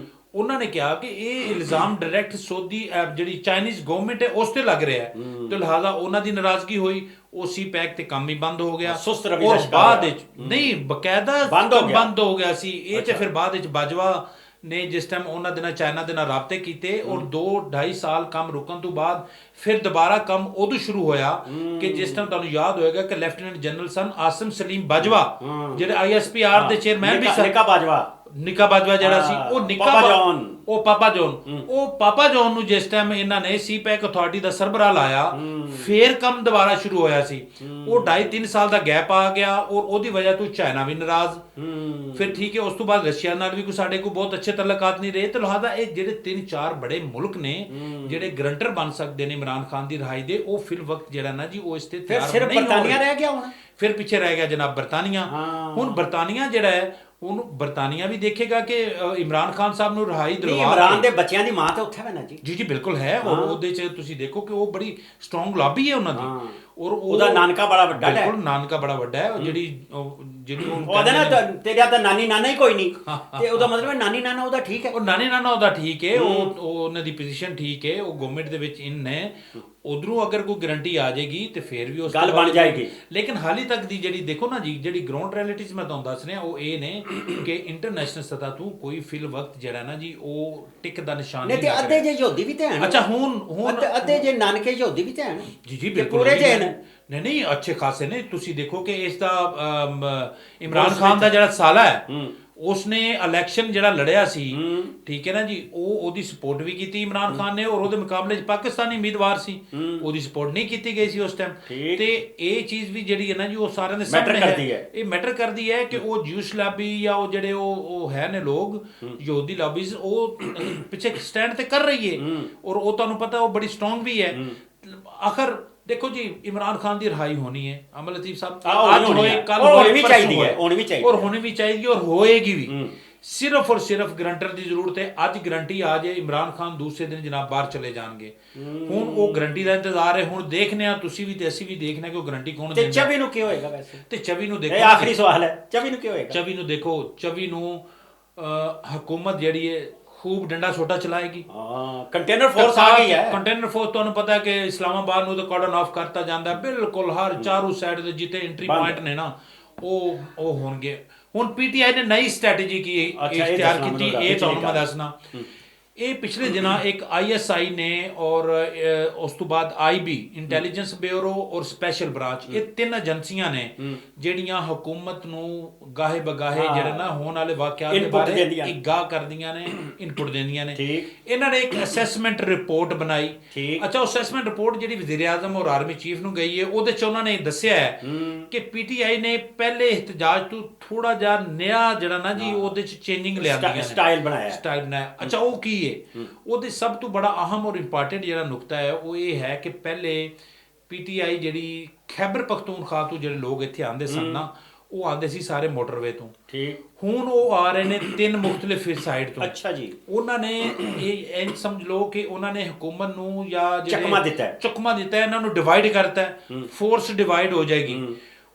B: ਉਹਨਾਂ ਨੇ ਕਿਹਾ ਕਿ ਇਹ ਇਲਜ਼ਾਮ ਡਾਇਰੈਕਟ ਸਊਦੀ ਜਿਹੜੀ ਚਾਈਨੀਜ਼ ਗਵਰਨਮੈਂਟ ਹੈ ਉਸ ਤੇ ਲੱਗ ਰਿਹਾ ਹੈ, ਤੇ ਲਿਹਾਜ਼ਾ ਉਹਨਾਂ ਦੀ ਨਾਰਾਜ਼ਗੀ ਹੋਈ, ਉਹ ਸੀ ਪੈਕ ਤੇ ਕੰਮ ਹੀ ਬੰਦ ਹੋ ਗਿਆ।
A: ਸੁਸਤ ਰਵੱਈਆ ਦਾ
B: ਔਰ
A: ਸ਼ਿਕਾਰ
B: ਬਾਅਦ
A: ਹੋਇਆ।
B: ਵਿੱਚ ਨਹੀਂ ਬਕਾਇਦਾ
A: ਬੰਦ ਹੋ ਗਿਆ।
B: ਬੰਦ ਹੋ ਗਿਆ ਸੀ ਇਹ, ਤੇ ਫਿਰ ਬਾਅਦ ਵਿੱਚ ਬਾਜਵਾ ਨੇ ਜਿਸ ਟਾਈਮ ਉਹਨਾਂ ਦੇ ਨਾਲ ਚਾਈਨਾ ਦੇ ਨਾਲ ਰਾਬਤੇ ਕੀਤੇ ਔਰ 2-2.5 ਸਾਲ ਕੰਮ ਰੁਕਣ ਤੋਂ ਬਾਅਦ ਫਿਰ ਦੁਬਾਰਾ ਕੰਮ ਉਦੋਂ ਸ਼ੁਰੂ ਹੋਇਆ ਕਿ ਜਿਸ ਟਾਈਮ ਤੁਹਾਨੂੰ ਯਾਦ ਹੋਏਗਾ ਕਿ ਲੈਫਟੀਨੈਂਟ ਜਨਰਲ ਸਨ ਆਸਿਮ ਸਲੀਮ ਬਾਜਵਾ ਜਿਹੜੇ ISPR ਦੇ ਚੇਅਰਮੈਨ ਵੀ ਸਨ,
A: ਨਿੱਕਾ ਬਾਜਵਾ
B: ਨਿੱਕਾ ਬਾਜਵਾ ਜਿਹੜਾ ਸੀ ਉਹ
A: ਪਾਪਾ ਜੌਨ।
B: ਉਹ ਪਾਪਾ ਜੌਨ ਨੂੰ ਜਿਸ ਟਾਈਮ ਇਹਨਾਂ ਨੇ ਸੀਪੈਕ ਅਥਾਰਟੀ ਦਾ ਸਰਬਰਾਹ ਲਾਇਆ ਫੇਰ ਕੰਮ ਦੁਬਾਰਾ ਸ਼ੁਰੂ ਹੋਇਆ ਸੀ। ਉਹ 2.5-3 ਸਾਲ ਦਾ ਗੈਪ ਆ ਗਿਆ ਔਰ ਉਹਦੀ ਵਜ੍ਹਾ ਤੋਂ ਚਾਈਨਾ ਵੀ ਨਾਰਾਜ਼, ਫਿਰ ਠੀਕ ਹੈ ਉਸ ਤੋਂ ਬਾਅਦ ਰਸ਼ੀਆ ਨਾਲ ਵੀ ਕੋਈ ਸਾਡੇ ਕੋਲ ਬਹੁਤ ਅੱਛੇ ਤਲਕਾਤ ਨਹੀਂ ਰਹੇ। ਤੇ ਲਿਹਾਜ਼ਾ ਇਹ ਜਿਹੜੇ 3-4 ਬੜੇ ਮੁਲਕ ਨੇ ਜਿਹੜੇ ਗਰੰਟਰ ਬਣ ਸਕਦੇ ਨੇ ਇਮਰਾਨ ਖਾਨ ਦੀ ਰਿਹਾਈ ਦੇ, ਉਹ ਫਿਲ ਵਕਤ ਜਿਹੜਾ ਨਾ ਜੀ ਉਹ ਇਸ ਤੇ ਤਿਆਰ
A: ਸਿਰਫ
B: ਨਹੀਂ ਹੋ
A: ਬਰਤਾਨੀਆ
B: ਰਹੇ।
A: ਰਹਿ ਗਿਆ ਹੁਣ,
B: ਫਿਰ ਪਿੱਛੇ ਰਹਿ ਗਿਆ ਜਨਾਬ ਬਰਤਾਨੀਆ। ਹੁਣ ਬਰਤਾਨੀਆ ਜਿਹੜਾ ਹੈ ਉਹਨੂੰ ਬਰਤਾਨੀਆ ਵੀ ਦੇਖੇਗਾ ਕਿ ਇਮਰਾਨ ਖਾਨ ਸਾਹਿਬ ਨੂੰ ਰਿਹਾਈ ਦਿਲਵਾ
A: ਇਮਰਾਨ ਦੇ ਬੱਚਿਆਂ ਦੀ ਮਾਂ ਤਾਂ ਉੱਥੇ ਹੈ ਨਾ ਜੀ।
B: ਜੀ ਬਿਲਕੁਲ ਹੈ, ਔਰ ਉਹਦੇ ਚ ਤੁਸੀਂ ਦੇਖੋ ਕਿ ਉਹ ਬੜੀ ਸਟਰੋਂਗ ਲਾਬੀ ਹੈ ਉਹਨਾਂ ਦੀ, ਔਰ
A: ਉਹਦਾ ਨਾਨਕਾ ਬੜਾ ਵੱਡਾ ਹੈ।
B: ਬਿਲਕੁਲ ਨਾਨਕਾ ਬੜਾ ਵੱਡਾ ਹੈ। ਜਿਹੜੀ
A: ਉਹਦਾ ਨਾ ਤੇਰਾ ਤਾਂ ਨਾਨੀ ਨਾਨਾ ਹੀ ਕੋਈ ਨਹੀਂ, ਤੇ ਉਹਦਾ ਮਤਲਬ ਨਾਨੀ ਨਾਨਾ ਉਹਦਾ ਠੀਕ ਹੈ,
B: ਉਹ ਨਾਨੀ ਨਾਨਾ ਉਹਦਾ ਠੀਕ ਹੈ, ਉਹ ਉਹਨਾਂ ਦੀ ਪੋਜੀਸ਼ਨ ਠੀਕ ਹੈ, ਉਹ ਗਵਰਨਮੈਂਟ ਦੇ ਵਿੱਚ ਇਨ ਨੇ। ਉਧਰੋਂ ਅਗਰ ਕੋਈ ਗਰੰਟੀ ਆ ਜਾਏਗੀ ਤੇ ਫਿਰ ਵੀ ਉਸ
A: ਗੱਲ ਬਣ ਜਾਏਗੀ।
B: ਲੇਕਿਨ ਹਾਲੇ ਤੱਕ ਦੀ ਜਿਹੜੀ ਦੇਖੋ ਨਾ ਜੀ ਜਿਹੜੀ ਗਰਾਊਂਡ ਰਿਐਲਿਟੀਜ਼ ਮੈਂ ਤੁਹਾਨੂੰ ਦੱਸ ਰਿਹਾ ਉਹ ਇਹ ਨੇ ਕਿ ਇੰਟਰਨੈਸ਼ਨਲ ਸਤਹ ਤੋਂ ਕੋਈ ਫਿਲ ਵਕਤ ਜਿਹੜਾ ਨਾ ਜੀ ਉਹ ਟਿਕ ਦਾ ਨਿਸ਼ਾਨ
A: ਨਹੀਂ। ਤੇ ਅੱਧੇ ਜੇ ਯਹੂਦੀ ਵੀ ਤੇ ਹਨ।
B: ਅੱਛਾ ਹੁਣ
A: ਅੱਧੇ ਜੇ ਨਾਨਕੇ ਯਹੂਦੀ ਵੀ ਤੇ ਹਨ।
B: ਜੀ ਬਿਲਕੁਲ
A: ਪੂਰੇ ਜੇ ਨੇ।
B: ਨਹੀਂ ਅੱਛੇ ਖਾਸੇ ਨੇ। ਤੁਸੀਂ ਦੇਖੋ ਕਿ ਇਸ ਦਾ ਇਮਰਾਨ ਖਾਨ ਦਾ ਜਿਹੜਾ ਸਾਲਾ ਹੈ ਉਸਨੇ ਇਲੈਕਸ਼ਨ ਜਿਹੜਾ ਲੜਿਆ ਸੀ, ਠੀਕ ਹੈ ਨਾ ਜੀ, ਉਹਦੀ ਸਪੋਰਟ ਵੀ ਕੀਤੀ ਇਮਰਾਨ ਖਾਨ ਨੇ, ਔਰ ਉਹਦੇ ਮੁਕਾਬਲੇ 'ਚ ਪਾਕਿਸਤਾਨੀ ਉਮੀਦਵਾਰ ਸੀ, ਉਹਦੀ ਸਪੋਰਟ ਨਹੀਂ ਕੀਤੀ ਗਈ ਸੀ ਉਸ ਟਾਈਮ। ਤੇ ਇਹ ਚੀਜ਼ ਵੀ ਜਿਹੜੀ ਹੈ ਨਾ ਜੀ ਉਹ ਸਾਰਿਆਂ ਦੇ ਸਾਹਮਣੇ ਹੈ। ਇਹ ਮੈਟਰ ਕਰਦੀ ਹੈ ਕਿ ਉਹ ਜੂਸ ਲਾਬੀ ਜਾਂ ਉਹ ਜਿਹੜੇ ਉਹ ਹੈ ਨੇ ਲੋਕ ਯਹੂਦੀ ਲਾਬੀਜ਼, ਉਹ ਪਿੱਛੇ ਸਟੈਂਡ ਤੇ ਕਰ ਰਹੀ ਹੈ, ਔਰ ਉਹ ਤੁਹਾਨੂੰ ਪਤਾ ਉਹ ਬੜੀ ਸਟਰੋਂਗ ਵੀ ਹੈ। ਆਖਰ ਦੇਖੋ ਜੀ ਇਮਰਾਨ ਖਾਨ ਦੀ ਰਿਹਾਈ ਹੋਣੀ ਹੈ ਅਮਲ ਲਤੀਫ ਸਾਹਿਬ, ਅੱਜ ਹੋਏ ਕੱਲ
A: ਹੋਣੀ ਵੀ ਚਾਹੀਦੀ ਹੈ, ਹੋਣੀ ਵੀ ਚਾਹੀਦੀ
B: ਔਰ ਹੋਣੀ ਵੀ ਚਾਹੀਦੀ ਔਰ ਹੋਏਗੀ ਵੀ। ਸਿਰਫ ਔਰ ਸਿਰਫ ਗਰੰਟਰ ਦੀ ਜ਼ਰੂਰਤ ਹੈ। ਅੱਜ ਗਰੰਟੀ ਆ ਜਾਏ ਇਮਰਾਨ ਖਾਨ ਦੂਸਰੇ ਦਿਨ ਜਨਾਬ ਬਾਹਰ ਚਲੇ ਜਾਣਗੇ। ਹੁਣ ਉਹ ਗਰੰਟੀ ਦਾ ਇੰਤਜ਼ਾਰ ਹੈ। ਹੁਣ ਦੇਖਨੇ ਆ, ਤੁਸੀਂ ਵੀ ਤੇ ਅਸੀਂ ਵੀ ਦੇਖਨੇ ਕਿ ਉਹ ਗਰੰਟੀ ਕੌਣ ਦਿੰਦਾ।
A: ਤੇ 24 ਨੂੰ ਕੀ ਹੋਏਗਾ ਵੈਸੇ?
B: ਤੇ 24 ਨੂੰ ਦੇਖੋ,
A: ਇਹ ਆਖਰੀ ਸਵਾਲ ਹੈ, 24 ਨੂੰ ਕੀ ਹੋਏਗਾ?
B: 24 ਨੂੰ ਦੇਖੋ, 24 ਨੂੰ ਹਕੂਮਤ ਜਿਹੜੀ ਹੈ ਖੂਬ ਡੰਡਾ ਛੋਟਾ ਚਲਾਏਗੀ।
A: ਕੰਟੇਨਰ ਫੋਰਸ ਆ ਗਈ ਹੈ।
B: ਕੰਟੇਨਰ ਫੋਰਸ ਤੁਹਾਨੂੰ ਪਤਾ ਹੈ ਕਿ ਇਸਲਾਮਾਬਾਦ ਨੂੰ ਤਾਂ ਕਾਰਡਨ ਆਫ ਕਰਤਾ ਜਾਂਦਾ ਬਿਲਕੁਲ, ਹਰ ਚਾਰੋਂ ਸਾਈਡ ਦੇ ਜਿੱਥੇ ਐਂਟਰੀ ਪੁਆਇੰਟ ਨੇ ਨਾ ਉਹ ਹੋਣਗੇ। ਹੁਣ PTI ਨੇ ਨਈ ਸਟ੍ਰੈਟਜੀ ਕੀ ਇਖਤਿਆਰ ਕੀਤੀ, ਇਹ ਤੁਹਾਨੂੰ ਮੈਂ ਦੱਸਣਾ। ਇਹ ਪਿਛਲੇ ਦਿਨਾਂ ਇੱਕ ISI ਨੇ ਔਰ ਉਸ ਤੋਂ ਬਾਅਦ IB ਇੰਟੈਲੀਜੈਂਸ ਬਿਊਰੋ ਔਰ ਸਪੈਸ਼ਲ ਬ੍ਰਾਂਚ, ਇਹ 3 ਏਜੰਸੀਆਂ ਨੇ ਜਿਹੜੀਆਂ ਹਕੂਮਤ ਨੂੰ ਗਾਹੇ ਬਗਾਹੇ ਜਿਹੜੇ ਨਾ ਹੋਣ ਵਾਲੇ ਵਾਕਿਆਤ ਦੇ ਬਾਰੇ ਆਗਾਹ ਕਰਦੀਆਂ ਨੇ, ਇਨਪੁਟ ਦਿੰਦੀਆਂ ਨੇ। ਇਹਨਾਂ ਨੇ ਇੱਕ ਅਸੈਸਮੈਂਟ ਰਿਪੋਰਟ ਬਣਾਈ। ਅੱਛਾ, ਉਹ ਅਸੈਸਮੈਂਟ ਰਿਪੋਰਟ ਜਿਹੜੀ ਵਜ਼ੀਰ ਆਜ਼ਮ ਔਰ ਆਰਮੀ ਚੀਫ ਨੂੰ ਗਈ ਹੈ, ਉਹਦੇ 'ਚ ਉਹਨਾਂ ਨੇ ਦੱਸਿਆ ਹੈ ਕਿ PTI ਨੇ ਪਹਿਲੇ ਇhtਜਾਜ ਤੋਂ ਥੋੜਾ ਜਿਹਾ ਨਿਆ ਜਿਹੜਾ ਨਾ ਜੀ ਉਹਦੇ 'ਚ ਚੇਂਜਿੰਗ ਲਿਆਂਦੀਆਂ ਨੇ,
A: ਸਟਾਈਲ ਬਣਾਇਆ।
B: ਅੱਛਾ, ਉਹ ਕੀ ਹੈ? ਉਹਦੇ ਸਭ ਤੋਂ ਬੜਾ ਅਹਿਮ ਔਰ ਇੰਪੋਰਟੈਂਟ ਜਿਹੜਾ ਨੁਕਤਾ ਹੈ ਉਹ ਇਹ ਹੈ ਕਿ ਪਹਿਲੇ PTI ਜਿਹੜੀ ਖੈਬਰ ਪਖਤੂਨਖਵਾ ਤੋਂ ਜਿਹੜੇ ਲੋਕ ਇੱਥੇ ਆਉਂਦੇ ਸਨ ਨਾ, ਉਹ ਆਉਂਦੇ ਸੀ ਸਾਰੇ ਮੋਟਰਵੇ ਤੋਂ। ਹੁਣ ਉਹ ਆ ਰਹੇ ਨੇ 3 ਮੁਖਤਲਿਫ ਸਾਈਡ ਤੋਂ।
A: ਅੱਛਾ ਜੀ।
B: ਉਹਨਾਂ ਨੇ ਇਹ ਸਮਝ ਲਓ ਕਿ ਉਹਨਾਂ ਨੇ ਹਕੂਮਤ ਨੂੰ ਜਾਂ
A: ਚਕਮਾ ਦਿੱਤਾ,
B: ਇਹਨਾਂ ਨੂੰ ਡਿਵਾਈਡ ਕਰਤਾ, ਫੋਰਸ ਡਿਵਾਈਡ ਹੋ ਜਾਏਗੀ।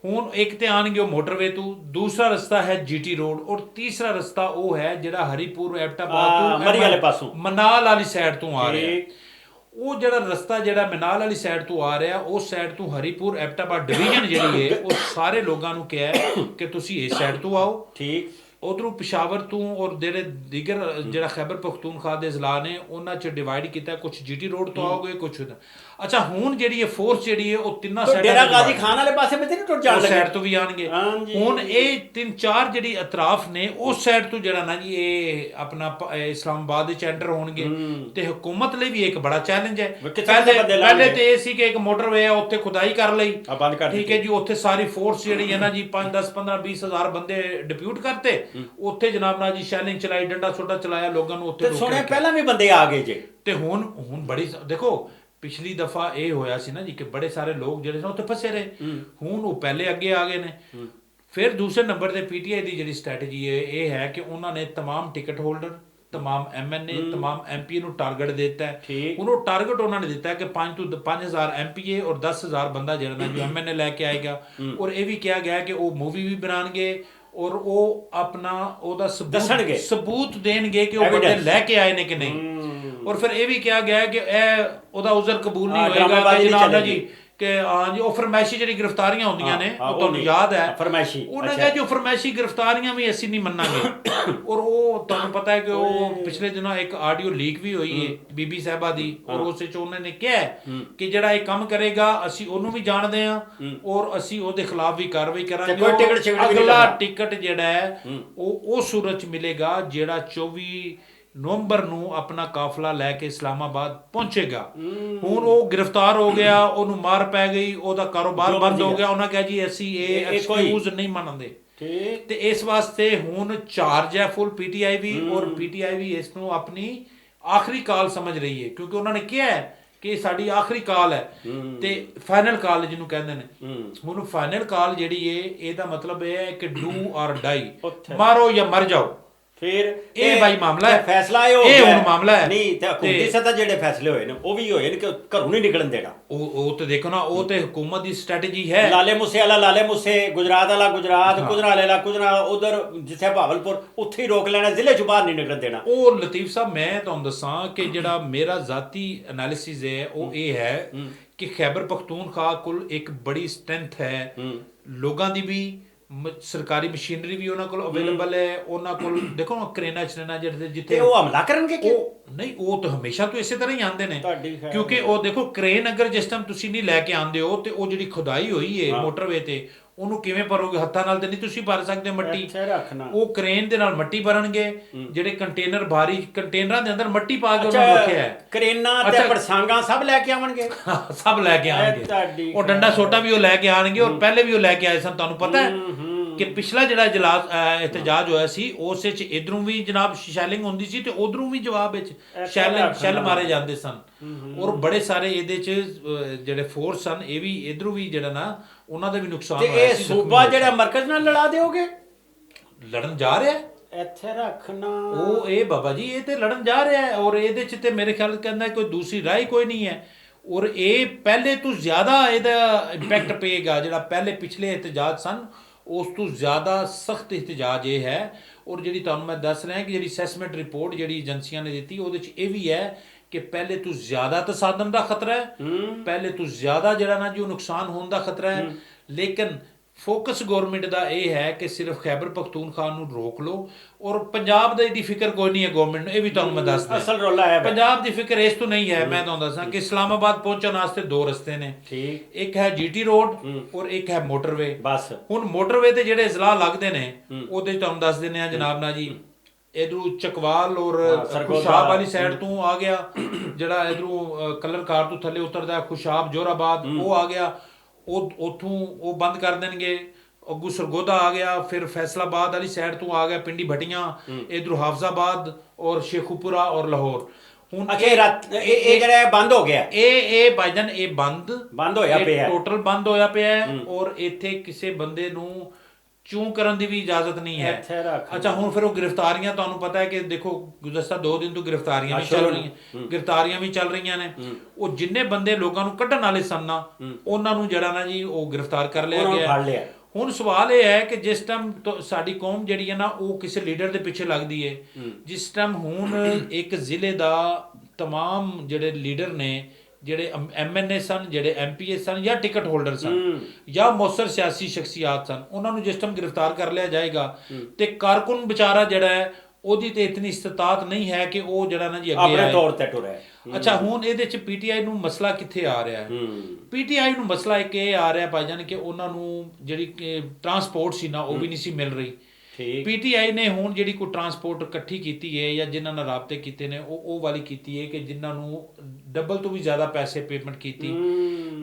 B: ਹੁਣ ਇੱਕ ਤੇ ਆਣਗੇ ਉਹ ਮੋਟਰਵੇ ਤੋਂ, ਦੂਸਰਾ ਰਸਤਾ ਹੈ GT ਰੋਡ, ਔਰ ਤੀਸਰਾ ਰਸਤਾ ਉਹ ਹੈ ਜਿਹੜਾ ਹਰੀਪੁਰ ਐਬਟਾਬਾਦ ਤੋਂ ਮਨਾਲ ਵਾਲੀ ਸਾਈਡ ਤੋਂ ਆ ਰਿਹਾ। ਉਹ ਜਿਹੜਾ ਰਸਤਾ ਜਿਹੜਾ ਮਨਾਲ ਵਾਲੀ ਸਾਈਡ ਤੋਂ ਆ ਰਿਹਾ, ਉਸ ਸਾਈਡ ਤੋਂ ਹਰੀਪੁਰ ਐਬਟਾਬਾਦ ਡਿਵੀਜ਼ਨ ਜਿਹੜੀ ਹੈ ਉਹ ਸਾਰੇ ਲੋਕਾਂ ਨੂੰ ਕਿਹਾ ਕਿ ਤੁਸੀਂ ਇਸ ਸਾਈਡ ਤੋਂ ਆਓ। ਉਧਰੋਂ ਪਿਸ਼ਾਵਰ ਤੋਂ ਔਰ ਜਿਹੜੇ ਦੀਗਰ ਜਿਹੜਾ ਖੈਬਰ ਪਖਤੂਨਖਵਾ ਦੇ ਜ਼ਿਲ੍ਹਾ ਨੇ ਉਹਨਾਂ 'ਚ ਡਿਵਾਈਡ ਕੀਤਾ, ਕੁਝ GT ਰੋਡ ਤੋਂ ਆਓਗੇ, ਕੁਝ। ਅੱਛਾ, ਹੁਣ ਜਿਹੜੀ ਇਹ ਫੋਰਸ ਜਿਹੜੀ ਹੈ ਉਹ ਤਿੰਨਾਂ ਸਾਈਡਾਂ
A: ਡੇਰਾ ਗਾਜ਼ੀ ਖਾਨ ਵਾਲੇ ਪਾਸੇ ਵਿੱਚ ਨਹੀਂ ਟੁੱਟ ਜਾਣ ਲੱਗੇ,
B: ਸਾਈਡ ਤੋਂ ਵੀ ਆਣਗੇ। ਹੁਣ ਇਹ 3-4 ਜਿਹੜੀ ਅਤਰਾਫ ਨੇ ਉਸ ਸਾਈਡ ਤੋਂ ਜਿਹੜਾ ਨਾ ਜੀ ਇਹ ਆਪਣਾ ਇਸਲਾਮਾਬਾਦ ਵਿੱਚ ਐਂਟਰ ਹੋਣਗੇ। ਤੇ ਹਕੂਮਤ ਲਈ ਵੀ ਇੱਕ ਬੜਾ ਚੈਲੰਜ ਹੈ। ਪਹਿਲੇ ਤੇ ਇਹ ਸੀ ਕਿ ਇੱਕ ਮੋਟਰਵੇ ਹੈ ਉੱਥੇ ਖੁਦਾਈ ਕਰ ਲਈ, ਠੀਕ ਹੈ ਜੀ, ਉੱਥੇ ਸਾਰੀ ਫੋਰਸ ਜਿਹੜੀ ਹੈ ਨਾ ਜੀ 5-10-15-20 ਹਜ਼ਾਰ ਬੰਦੇ ਡਿਪਿਊਟ ਕਰਤੇ, ਉੱਥੇ ਜਨਾਬ ਨਾ ਜੀ ਸ਼ੈਲਿੰਗ ਚਲਾਈ, ਡੰਡਾ ਛੋਟਾ ਚਲਾਇਆ, ਲੋਕਾਂ ਨੂੰ ਉੱਥੇ
A: ਸੁਣਿਆ ਪਹਿਲਾਂ ਵੀ ਬੰਦੇ ਆ ਗਏ ਜੇ।
B: ਤੇ ਹੁਣ ਬੜੀ ਦੇਖੋ ਪਿਛਲੀ ਦਫਾ ਇਹ ਹੋਇਆ ਸੀ ਨਾ ਜੀ ਕਿ ਬੜੇ ਸਾਰੇ ਲੋਕ ਜਿਹੜੇ ਨੇ ਉੱਥੇ ਫਸੇ ਰਹੇ, ਹੁਣ ਉਹ ਪਹਿਲੇ ਅੱਗੇ ਆ ਗਏ ਨੇ। ਫਿਰ ਦੂਸਰੇ ਨੰਬਰ ਤੇ PTI ਦੀ ਜਿਹੜੀ ਸਟ੍ਰੈਟਜੀ ਹੈ ਇਹ ਹੈ ਕਿ ਉਹਨਾਂ ਨੇ तमाम ਟਿਕਟ ਹੋਲਡਰ, तमाम MNA, तमाम MP ਨੂੰ ਟਾਰਗੇਟ ਦਿੱਤਾ ਹੈ। ਹੁਣ ਉਹ ਟਾਰਗੇਟ ਉਹਨਾਂ ਨੇ ਦਿੱਤਾ ਹੈ ਕਿ 5 ਤੋਂ 5000 MPA ਔਰ 10000 ਬੰਦਾ ਜਿਹੜਾ ਨਾ ਜੋ MNA ਲੈ ਕੇ ਆਏਗਾ। ਔਰ ਇਹ ਵੀ ਕਿਹਾ ਗਿਆ ਕਿ ਉਹ ਮੂਵੀ ਵੀ ਬਣਾਉਣਗੇ ਔਰ ਉਹ ਆਪਣਾ ਉਹਦਾ
A: ਦੱਸਣਗੇ।
B: ਸਬੂਤ ਦੇਣਗੇ ਕਿ ਉਹ ਬੰਦੇ
A: Evidence।
B: ਲੈ ਕੇ ਆਏ ਨੇ ਕਿ ਨਹੀਂ। ਔਰ ਫਿਰ ਇਹ ਵੀ ਕਿਹਾ ਗਿਆ ਹੈ ਕਿ ਇਹ ਉਹਦਾ ਉਜ਼ਰ ਕਬੂਲ ਨਹੀਂ
A: ਹਾਂ,
B: ਹੋਏਗਾ
A: ਡਰਾਮਾਬਾਜ਼ੀ
B: ਕਿ
A: ਨਹੀਂ
B: ਜਨਾਬ ਨਾ
A: ਚੱਲੇਗੀ।
B: ਜੀ ਕਿ ਹਾਂ ਜੀ ਉਹ ਫਰਮੈਸ਼ੀ ਜਿਹੜੀ ਗ੍ਰਿਫਤਾਰੀਆਂ ਹੁੰਦੀਆਂ ਨੇ
A: ਹਾਂ,
B: ਉਹ
A: ਉਹ
B: ਤੁਹਾਨੂੰ
A: ਨਹੀਂ।
B: ਯਾਦ ਹੈ
A: ਫਰਮਾਇਸ਼ੀ,
B: ਉਹਨਾਂ
A: ਅੱਛਾ।
B: ਕਿਹਾ ਜੋ ਫਰਮੈਸ਼ੀ ਗ੍ਰਿਫਤਾਰੀਆਂ ਵੀ ਅਸੀਂ ਨਹੀਂ ਮੰਨਾਂਗੇ। ਔਰ ਉਹ ਤੁਹਾਨੂੰ ਪਤਾ ਹੈ ਕਿ ਉਹ ਪਿਛਲੇ ਦਿਨਾਂ ਇੱਕ ਆਡੀਓ ਲੀਕ ਵੀ ਹੋਈ ਹੈ ਬੀਬੀ ਸਾਹਿਬਾ ਦੀ, ਔਰ ਉਸ ਵਿੱਚ ਉਹਨਾਂ ਨੇ ਕਿਹਾ ਕਿ ਜਿਹੜਾ ਇਹ ਕੰਮ ਕਰੇਗਾ ਅਸੀਂ ਉਹਨੂੰ ਵੀ ਜਾਣਦੇ ਹਾਂ ਔਰ ਅਸੀਂ ਉਹਦੇ ਖਿਲਾਫ ਵੀ ਕਾਰਵਾਈ ਕਰਾਂਗੇ।
A: ਕੋਈ ਟਿਕਟ ਛਿਕਟ ਵੀ ਨਹੀਂ
B: ਅਗਲਾ
A: ਕਰਨਾ।
B: ਟਿਕਟ ਜਿਹੜਾ ਹੈ ਉਹ ਸੂਰਤ 'ਚ ਮਿਲੇਗਾ ਜਿਹੜਾ 24 ਨਵੰਬਰ ਨੂੰ ਆਪਣਾ ਕਾਫਲਾ ਲੈ ਕੇ ਇਸਲਾਮਾਬਾਦ ਪਹੁੰਚੇਗਾ। ਹੁਣ ਉਹ ਗ੍ਰਿਫਤਾਰ ਹੋ ਗਿਆ, ਉਹਨੂੰ ਮਾਰ ਪੈ ਗਈ, ਉਹਦਾ ਕਾਰੋਬਾਰ ਬੰਦ ਹੋ ਗਿਆ। ਉਹਨਾਂ ਕਿਹਾ ਜੀ ਅਸੀਂ ਇਹ ਐਕਸਕਿਊਜ਼ ਨਹੀਂ ਮੰਨਦੇ ਤੇ ਇਸ ਵਾਸਤੇ ਹੁਣ ਚਾਰਜ ਹੈ ਫੁੱਲ ਪੀਟੀਆਈ ਵੀ, ਔਰ ਪੀਟੀਆਈ ਵੀ ਇਸ ਨੂੰ ਆਪਣੀ ਆਖਰੀ ਕਾਲ ਸਮਝ ਰਹੀ ਹੈ ਕਿਉਂਕਿ ਉਹਨਾਂ ਨੇ ਕਿਹਾ ਹੈ ਕਿ ਇਹ ਸਾਡੀ ਆਖਰੀ ਕਾਲ ਹੈ ਤੇ ਫਾਈਨਲ ਕਾਲ ਜਿਹਨੂੰ ਕਹਿੰਦੇ ਨੇ। ਹੁਣ ਫਾਈਨਲ ਕਾਲ ਜਿਹੜੀ ਹੈ ਇਹਦਾ ਮਤਲਬ ਇਹ ਹੈ ਕਿ ਡੂ ਔਰ ਡਾਈ, ਮਾਰੋ ਜਾਂ ਮਰ ਜਾਓ।
A: ਫਿਰ
B: ਇਹ ਬਾਈ ਮਾਮਲਾ ਹੈ,
A: ਫੈਸਲਾ ਇਹ ਹੋ
B: ਇਹ
A: ਗਿਆ
B: ਹੁਣ ਮਾਮਲਾ ਹੈ।
A: ਨਹੀਂ ਤੇ ਹਕੂਮਤੀ ਸੱਤਾ ਜਿਹੜੇ ਫੈਸਲੇ ਹੋਏ ਨੇ ਉਹ ਵੀ ਹੋਏ ਨੇ ਕਿ ਘਰੋਂ ਨਹੀਂ ਨਿਕਲਣ ਦੇਣਾ।
B: ਉਹ ਤੇ ਦੇਖੋ ਨਾ, ਉਹ ਤੇ ਹੁਕੂਮਤ ਦੀ ਸਟ੍ਰੈਟਜੀ ਹੈ।
A: ਲਾਲੇ ਮੂਸੇ ਵਾਲਾ ਲਾਲੇ ਮੂਸੇ, ਗੁਜਰਾਤ ਵਾਲਾ ਗੁਜਰਾਤ, ਕੁਜਰਾਲੇ ਵਾਲਾ ਕੁਜਰਾ, ਉਧਰ ਜਿੱਥੇ ਭਾਵਲਪੁਰ ਉੱਥੇ ਹੀ ਰੋਕ ਲੈਣਾ, ਜ਼ਿਲ੍ਹੇ ਚੋਂ ਬਾਹਰ ਨਹੀਂ ਨਿਕਲਣ ਦੇਣਾ।
B: ਉਹ ਲਤੀਫ ਸਾਹਿਬ ਮੈਂ ਤੁਹਾਨੂੰ ਦੱਸਾਂ ਕਿ ਜਿਹੜਾ ਮੇਰਾ ਜ਼ਾਤੀ ਐਨਾਲਿਸਿਸ ਹੈ ਉਹ ਇਹ ਹੈ ਕਿ ਖੈਬਰ ਪਖਤੂਨਖਵਾ ਕੋਲ ਇੱਕ ਬੜੀ ਸਟਰੈਂਥ ਹੈ, ਲੋਕਾਂ ਦੀ ਵੀ ਸਰਕਾਰੀ ਮਸ਼ੀਨਰੀ ਵੀ ਉਹਨਾਂ ਕੋਲ ਅਵੇਲੇਬਲ ਹੈ। ਉਹਨਾਂ ਕੋਲ ਦੇਖੋ ਨਾ ਕਰੇਨਾ ਚਰੇਨਾ ਜਿਹੜੇ ਜਿੱਥੇ
A: ਉਹ ਹਮਲਾ ਕਰਨਗੇ ਕਿ
B: ਨਹੀਂ, ਉਹ ਤਾਂ ਹਮੇਸ਼ਾ ਤੋਂ ਇਸੇ ਤਰ੍ਹਾਂ ਹੀ ਆਉਂਦੇ ਨੇ
A: ਤੁਹਾਡੀ
B: ਕਿਉਂਕਿ ਉਹ ਦੇਖੋ ਕ੍ਰੇਨ ਅਗਰ ਜਿਸ ਟਾਈਮ ਤੁਸੀਂ ਨਹੀਂ ਲੈ ਕੇ ਆਉਂਦੇ ਹੋ ਤੇ ਉਹ ਜਿਹੜੀ ਖੁਦਾਈ ਹੋਈ ਹੈ ਮੋਟਰਵੇ ਤੇ ਉਹਨੂੰ ਕਿਵੇਂ ਭਰੋਗੇ? ਹੱਥਾਂ ਨਾਲ ਤੇ ਨਹੀਂ ਤੁਸੀਂ ਭਰ ਸਕਦੇ ਮਿੱਟੀ। ਉਹ ਕ੍ਰੇਨ ਦੇ ਨਾਲ ਮਿੱਟੀ ਭਰਨਗੇ। ਜਿਹੜੇ ਕੰਟੇਨਰ ਭਾਰੀ ਕੰਟੇਨਰਾਂ ਦੇ ਅੰਦਰ ਮਿੱਟੀ ਪਾ ਕੇ ਉਹਨਾਂ ਨੂੰ ਰੱਖਿਆ ਹੈ।
A: ਕਰੇਨਾ ਤੇ ਪਰਸਾਂਗਾ ਸਭ ਲੈ ਕੇ ਆਵਣਗੇ।
B: ਸਭ ਲੈ ਕੇ ਆਣਗੇ। ਉਹ ਡੰਡਾ ਸੋਟਾ ਵੀ ਉਹ ਲੈ ਕੇ ਆਣਗੇ ਔਰ ਪਹਿਲੇ ਵੀ ਉਹ ਲੈ ਕੇ ਆਏ ਸਨ। ਤੁਹਾਨੂੰ ਪਤਾ ਹੈ ਕਿ ਪਿਛਲਾ ਜਿਹੜਾ ਇਤਜਾਜ ਹੋਇਆ ਸੀ ਉਸ ਵਿੱਚ ਇਧਰੋਂ ਵੀ ਜਨਾਬ ਸ਼ੈਲਿੰਗ ਹੁੰਦੀ ਸੀ ਤੇ ਉਧਰੋਂ ਵੀ ਜਵਾਬ ਵਿੱਚ ਸ਼ੈਲ ਮਾਰੇ ਜਾਂਦੇ ਸਨ। ਔਰ ਬੜੇ ਸਾਰੇ ਇਹਦੇ 'ਚ ਜਿਹੜੇ ਫੋਰਸ ਸਨ ਇਹ ਵੀ ਇਧਰੋਂ ਵੀ ਜਿਹੜਾ ਨਾ ਉਹਨਾਂ ਦਾ ਵੀ ਨੁਕਸਾਨ ਹੋਇਆ ਸੀ।
A: ਇਹ ਸੂਬਾ ਜਿਹੜਾ ਮਰਕਜ਼ ਨਾਲ ਲੜਾ ਦਿਓਗੇ?
B: ਲੜਨ ਜਾ ਰਿਹਾ
A: ਇੱਥੇ ਰੱਖਣਾ
B: ਉਹ ਇਹ ਬਾਬਾ ਜੀ ਇਹ ਤੇ ਲੜਨ ਜਾ ਰਿਹਾ ਹੈ। ਔਰ ਇਹਦੇ 'ਚ ਤੇ ਮੇਰੇ ਖਿਆਲ ਕਹਿੰਦਾ ਕੋਈ ਦੂਸਰੀ ਰਾਹ ਕੋਈ ਨਹੀਂ ਹੈ। ਔਰ ਇਹ ਪਹਿਲੇ ਤੋਂ ਜ਼ਿਆਦਾ ਇਹਦਾ ਇੰਪੈਕਟ ਪਏਗਾ। ਜਿਹੜਾ ਪਹਿਲੇ ਪਿਛਲੇ ਇਤਜਾਜ ਸਨ ਉਸ ਤੋਂ ਜ਼ਿਆਦਾ ਸਖਤ ਇਤਜਾਜ ਇਹ ਹੈ। ਔਰ ਜਿਹੜੀ ਤੁਹਾਨੂੰ ਮੈਂ ਦੱਸ ਰਿਹਾ ਕਿ ਜਿਹੜੀ ਅਸੈਸਮੈਂਟ ਰਿਪੋਰਟ ਜਿਹੜੀ ਏਜੰਸੀਆਂ ਨੇ ਦਿੱਤੀ ਉਹਦੇ 'ਚ ਇਹ ਵੀ ਹੈ ਕਿ ਪਹਿਲੇ ਤੋਂ ਜ਼ਿਆਦਾ ਤਸਾਦਮ ਦਾ ਖਤਰਾ ਹੈ, ਪਹਿਲੇ ਤੋਂ ਜ਼ਿਆਦਾ ਜਿਹੜਾ ਨਾ ਜੋ ਨੁਕਸਾਨ ਹੋਣ ਦਾ ਖਤਰਾ ਹੈ। ਲੇਕਿਨ ਫੋਕਸ ਗਵਰਨਮੈਂਟ ਦਾ ਇਹ ਹੈ ਕਿ ਸਿਰਫ ਖੈਬਰ ਪਖਤੂਨਖਵਾ ਨੂੰ ਰੋਕ ਲਓ ਔਰ ਪੰਜਾਬ ਦੀ ਫਿਕਰ ਕੋਈ ਨਹੀਂ ਹੈ ਗਵਰਨਮੈਂਟ ਨੂੰ। ਇਹ ਵੀ ਤੁਹਾਨੂੰ ਮੈਂ ਦੱਸ ਦਿਆਂ
A: ਅਸਲ ਰੌਲਾ ਹੈ
B: ਪੰਜਾਬ ਦੀ ਫਿਕਰ ਇਸ ਤੋਂ ਨਹੀਂ ਹੈ। ਮੈਂ ਤੁਹਾਨੂੰ ਦੱਸਾਂ ਕਿ ਇਸਲਾਮਾਬਾਦ ਪਹੁੰਚਣ ਵਾਸਤੇ ਦੋ ਰਸਤੇ ਨੇ, ਇੱਕ ਹੈ ਜੀਟੀ ਰੋਡ ਔਰ ਇੱਕ ਹੈ ਮੋਟਰਵੇ।
A: ਬਸ
B: ਹੁਣ ਮੋਟਰਵੇ ਤੇ ਜਿਹੜੇ ਇਜ਼ਲਾ ਲੱਗਦੇ ਨੇ ਉਹਦੇ ਤੁਹਾਨੂੰ ਦੱਸ ਦਿੰਦੇ ਆ ਜਨਾਬ ਨਾ ਜੀ। ਇਧਰੋਂ ਚਕਵਾਲ ਔਰ ਖੁਸ਼ਾਬ ਵਾਲੀ ਸਾਈਡ ਤੋਂ ਆ ਗਿਆ, ਜਿਹੜਾ ਇਧਰੋਂ ਕਲਰ ਕਾਰ ਤੋਂ ਥੱਲੇ ਉਤਰਦਾ ਖੁਸ਼ਾਬ ਜੋਰਾਬਾਦ ਉਹ ਆ ਗਿਆ। ਉਹ ਉੱਥੋਂ ਉਹ ਬੰਦ ਕਰ ਦੇਣਗੇ। ਅੱਗੂ ਸਰਗੋਦਾ ਆ ਗਿਆ, ਫਿਰ ਫੈਸਲਾਬਾਦ ਵਾਲੀ ਸਾਈਡ ਤੋਂ ਆ ਗਿਆ ਪਿੰਡੀ ਭਟੀਆਂ, ਇਧਰੋਂ ਹਾਫਜ਼ਾਬਾਦ ਔਰ ਸ਼ੇਖੂਪੁਰਾ ਔਰ ਲਾਹੌਰ। ਹੁਣ
A: ਇਹ ਜਿਹੜਾ ਬੰਦ ਹੋ ਗਿਆ,
B: ਇਹ ਭਾਈਜਾਨ ਇਹ ਬੰਦ
A: ਹੋਇਆ ਪਿਆ,
B: ਟੋਟਲ ਬੰਦ ਹੋਇਆ ਪਿਆ ਹੈ। ਔਰ ਇੱਥੇ ਕਿਸੇ ਬੰਦੇ ਨੂੰ ਚੂੰ ਕਰਨ ਦੀ ਵੀ ਇਜਾਜ਼ਤ ਨਹੀਂ ਹੈ। ਅੱਛਾ ਹੁਣ ਫਿਰ ਉਹ ਗ੍ਰਿਫਤਾਰੀਆਂ ਤੁਹਾਨੂੰ ਪਤਾ ਹੈ ਕਿ ਦੇਖੋ ਗੁਜ਼ਸ਼ਤਾ 2 ਦਿਨ ਤੋਂ ਗ੍ਰਿਫਤਾਰੀਆਂ ਵੀ ਚੱਲ ਰਹੀਆਂ ਨੇ। ਉਹ ਜਿੰਨੇ ਬੰਦੇ ਲੋਕਾਂ ਨੂੰ ਕੱਢਣ ਵਾਲੇ ਸਨ ਨਾ ਉਹਨਾਂ ਨੂੰ ਜਿਹੜਾ ਨਾ ਜੀ ਉਹ ਗ੍ਰਿਫਤਾਰ ਕਰ ਲਿਆ ਗਿਆ। ਹੁਣ ਸਵਾਲ ਇਹ ਹੈ ਕਿ ਜਿਸ ਟਾਈਮ ਸਾਡੀ ਕੌਮ ਜਿਹੜੀ ਹੈ ਨਾ ਉਹ ਕਿਸੇ ਲੀਡਰ ਦੇ ਪਿੱਛੇ ਲੱਗਦੀ ਹੈ, ਜਿਸ ਟਾਈਮ ਹੁਣ ਇੱਕ ਜ਼ਿਲ੍ਹੇ ਦਾ तमाम ਜਿਹੜੇ ਲੀਡਰ ਨੇ, ਜਿਹੜੇ MNA ਸਨ, ਜਿਹੜੇ MPA ਸਨ ਜਾਂ ਟਿਕਟ ਹੋਲਡਰ ਸਨ ਜਾਂ ਮੌਸਰ ਸਿਆਸੀ ਸ਼ਖਸੀਅਤ ਸਨ, ਉਹਨਾਂ ਨੂੰ ਜਿਸ ਟਾਈਮ ਗ੍ਰਿਫਤਾਰ ਕਰ ਲਿਆ ਜਾਏਗਾ ਤੇ ਕਾਰਕੁਨ ਵਿਚਾਰਾ ਜਿਹੜਾ ਹੈ ਉਹਦੀ ਤੇ ਇਤਨੀ ਇਸਤਤਾਤ ਨਹੀਂ ਹੈ ਕਿ ਉਹ ਜਿਹੜਾ ਨਾ ਜੀ ਅੱਗੇ
A: ਆਪਣੇ ਤੌਰ ਤੇ ਟੁਰੇ।
B: ਅੱਛਾ ਹੁਣ ਇਹਦੇ ਚ ਪੀਟੀਆਈ ਨੂੰ ਮਸਲਾ ਕਿੱਥੇ ਆ ਰਿਹਾ ਹੈ? ਪੀਟੀਆਈ ਨੂੰ ਮਸਲਾ ਇੱਕ ਇਹ ਆ ਰਿਹਾ ਭਾਈਜਾਨ ਕਿ ਉਹਨਾਂ ਨੂੰ ਜਿਹੜੀ ਟਰਾਂਸਪੋਰਟ ਸੀ ਨਾ ਉਹ ਵੀ ਨਹੀਂ ਸੀ ਮਿਲ ਰਹੀ। ਪੀਟੀਆਈ ਨੇ ਹੁਣ ਜਿਹੜੀ ਕੋਈ ਟਰਾਂਸਪੋਰਟ ਇਕੱਠੀ ਕੀਤੀ ਹੈ ਜਾਂ ਜਿਨ੍ਹਾਂ ਨਾਲ ਰਾਬਤੇ ਕੀਤੇ ਨੇ ਉਹ ਵਾਲੀ ਕੀਤੀ ਹੈ ਕਿ ਜਿਨ੍ਹਾਂ ਨੂੰ ਡਬਲ ਤੋਂ ਵੀ ਜ਼ਿਆਦਾ ਪੈਸੇ ਪੇਮੈਂਟ ਕੀਤੀ।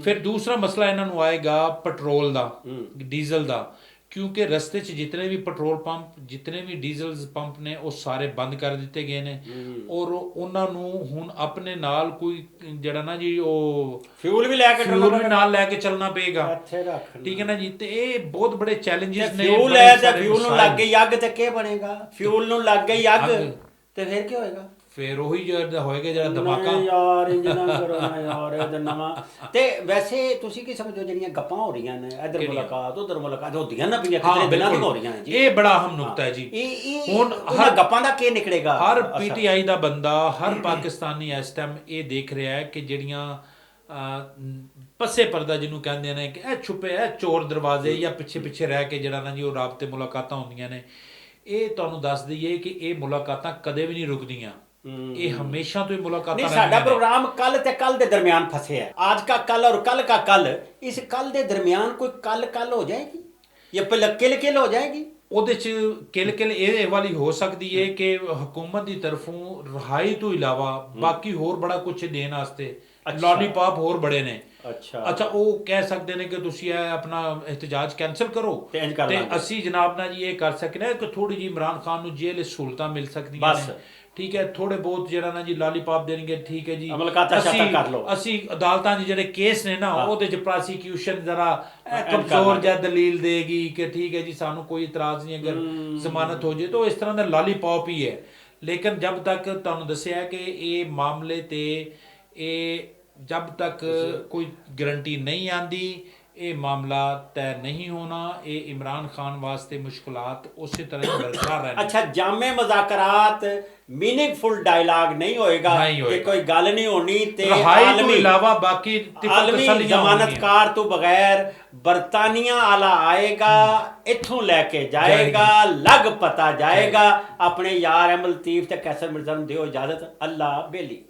B: ਫਿਰ ਦੂਸਰਾ ਮਸਲਾ ਇਹਨਾਂ ਨੂੰ ਆਏਗਾ ਪੈਟਰੋਲ ਦਾ, ਡੀਜ਼ਲ ਦਾ, ਕਿਉਂਕਿ ਰਸਤੇ 'ਚ ਜਿਤਨੇ ਵੀ ਪੈਟਰੋਲ ਪੰਪ, ਜਿਤਨੇ ਵੀ ਡੀਜ਼ਲ ਪੰਪ ਨੇ ਉਹ ਸਾਰੇ ਬੰਦ ਕਰ ਦਿੱਤੇ ਗਏ ਨੇ। ਔਰ ਉਹਨਾਂ ਨੂੰ ਹੁਣ ਆਪਣੇ ਨਾਲ ਕੋਈ ਜਿਹੜਾ ਨਾ ਜੀ ਉਹ
A: ਫਿਊਲ ਵੀ ਨਾਲ
B: ਲੈ ਕੇ ਚੱਲਣਾ ਪਏਗਾ। ਠੀਕ ਹੈ ਨਾ ਜੀ। ਤੇ ਇਹ ਬਹੁਤ ਬੜੇ ਚੈਲੰਜਸ ਨੇ।
A: ਫਿਊਲ ਨੂੰ ਲੱਗ ਗਈ ਅੱਗ ਤੇ ਕੀ ਬਣੇਗਾ? ਫਿਊਲ ਨੂੰ ਲੱਗ ਗਈ ਅੱਗ ਤੇ ਫਿਰ ਕੀ ਹੋਏਗਾ?
B: ਫਿਰ ਉਹੀ ਜਿਹੜਾ ਹੋਏਗਾ ਜਿਹੜਾ ਧਮਾਕਾ।
A: ਨਹੀਂ ਯਾਰ ਇੰਜ ਨਾ ਕਰੋ ਨਾ ਯਾਰ, ਇਹ ਤਾਂ ਨਵਾਂ। ਤੇ ਵੈਸੇ ਤੁਸੀਂ ਕੀ ਸਮਝੋ ਜਿਹੜੀਆਂ ਗੱਪਾਂ ਹੋ ਰਹੀਆਂ ਨੇ, ਇੱਧਰ ਮੁਲਾਕਾਤ ਉੱਧਰ ਮੁਲਾਕਾਤ ਹੁੰਦੀਆਂ ਨਾ ਪਈਆਂ, ਕਿਤੇ ਦਿਨਾਂ ਦੀਆਂ ਹੋ ਰਹੀਆਂ ਨੇ ਜੀ,
B: ਇਹ ਬੜਾ ਅਹਿਮ ਨੁਕਤਾ ਹੈ ਜੀ।
A: ਹੁਣ ਹਰ ਗੱਪਾਂ ਦਾ ਕੀ ਨਿਕਲੇਗਾ?
B: ਹਰ ਪੀਟੀਆਈ ਦਾ ਬੰਦਾ, ਹਰ ਪਾਕਿਸਤਾਨੀ ਇਸ ਟਾਈਮ ਇਹ ਦੇਖ ਰਿਹਾ ਹੈ ਕਿ ਜਿਹੜੀਆਂ ਪੱਸੇ ਪਰਦਾ ਜਿਹਨੂੰ ਕਹਿੰਦੇ ਨੇ ਕਿ ਇਹ ਛੁਪੇ ਇਹ ਚੋਰ ਦਰਵਾਜ਼ੇ ਜਾਂ ਪਿੱਛੇ ਪਿੱਛੇ ਰਹਿ ਕੇ ਜਿਹੜਾ ਨਾ ਜੀ ਉਹ ਰਾਬਤੇ ਮੁਲਾਕਾਤਾਂ ਹੁੰਦੀਆਂ ਨੇ, ਇਹ ਤੁਹਾਨੂੰ ਦੱਸ ਦਈਏ ਕਿ ਇਹ ਮੁਲਾਕਾਤਾਂ ਕਦੇ ਵੀ ਨਹੀਂ ਰੁਕਦੀਆਂ, ਇਹ ਹਮੇਸ਼ਾ ਤੋਂ ਹੀ ਮੁਲਾਕਾਤਾਂ
A: ਨਹੀਂ। ਸਾਡਾ ਪ੍ਰੋਗਰਾਮ ਕੱਲ ਤੇ ਕੱਲ ਦੇ ਦਰਮਿਆਨ ਫਸੇ ਹੈ, आज का कल और कल का कल, इस कल ਦੇ ਦਰਮਿਆਨ ਕੋਈ ਕੱਲ ਹੋ ਜਾਏਗੀ ਜਾਂ ਕਿਲ ਹੋ ਜਾਏਗੀ?
B: ਉਹਦੇ ਚ ਕਿਲ ਇਹ ਵਾਲੀ ਹੋ ਸਕਦੀ ਹੈ ਕਿ ਹਕੂਮਤ ਦੀ ਤਰਫੋਂ ਰਿਹਾਈ ਤੋਂ ਇਲਾਵਾ ਬਾਕੀ ਹੋਰ ਬੜਾ ਕੁਝ ਦੇਣ ਵਾਸਤੇ ਲੋਲੀਪੌਪ ਹੋਰ ਬੜੇ ਨੇ। ਅੱਛਾ ਉਹ ਕਹਿ ਸਕਦੇ ਨੇ ਕਿ ਤੁਸੀਂ ਇਹ ਆਪਣਾ ਇhtਜਾਜ ਕੈਂਸਲ ਕਰੋ ਤੇ ਅਸੀਂ ਜਨਾਬ ਨਾ ਜੀ ਇਹ ਕਰ ਸਕਦੇ ਹਾਂ ਕਿ ਥੋੜੀ ਜੀ ਇਮਰਾਨ ਖਾਨ ਨੂੰ ਜੇਲ੍ਹ ਸਹੂਲਤਾਂ ਮਿਲ ਸਕਦੀਆਂ ਨੇ, ਠੀਕ ਹੈ, ਥੋੜੇ ਬਹੁਤ ਜਿਹੜਾ ਨਾ ਜੀ ਲਾਲੀਪੌਪ ਦੇਣਗੇ, ਠੀਕ ਹੈ ਜੀ, ਅਸੀਂ ਅਦਾਲਤਾਂ 'ਚ ਜਿਹੜੇ ਕੇਸ ਨੇ ਨਾ ਉਹਦੇ 'ਚ ਪ੍ਰੋਸੀਕਿਊਸ਼ਨ ਜ਼ਰਾ ਕਮਜ਼ੋਰ ਜਾਂ ਦਲੀਲ ਦੇਗੀ ਕਿ ਠੀਕ ਹੈ ਜੀ ਸਾਨੂੰ ਕੋਈ ਇਤਰਾਜ਼ ਨਹੀਂ ਅਗਰ ਜ਼ਮਾਨਤ ਹੋ ਜਾਏ, ਤਾਂ ਇਸ ਤਰ੍ਹਾਂ ਦਾ ਲਾਲੀਪੌਪ ਹੀ ਹੈ। ਲੇਕਿਨ ਜਬ ਤੱਕ ਤੁਹਾਨੂੰ ਦੱਸਿਆ ਕਿ ਇਹ ਮਾਮਲੇ ਤੇ ਇਹ जब तक कोई गारंटी नहीं आती ये मामला तय नहीं होना, ये इमरान खान वास्ते मुश्किलात उसी तरह ही बरकरार रहना।
A: अच्छा, जामे मुज़ाकरात मीनिंगफुल डायलॉग नहीं होएगा कि कोई गल नहीं होनी ते
B: आलमी इलावा बाकी
A: आलमी जमानतकार तो बगैर बरतानिया आला आएगा, इथों लेके जाएगा, लग पता जाएगा। अपने यार अहमद लतीफ ते कैसर मिर्जा नूं दिओ इजाजत। अल्लाह बेली।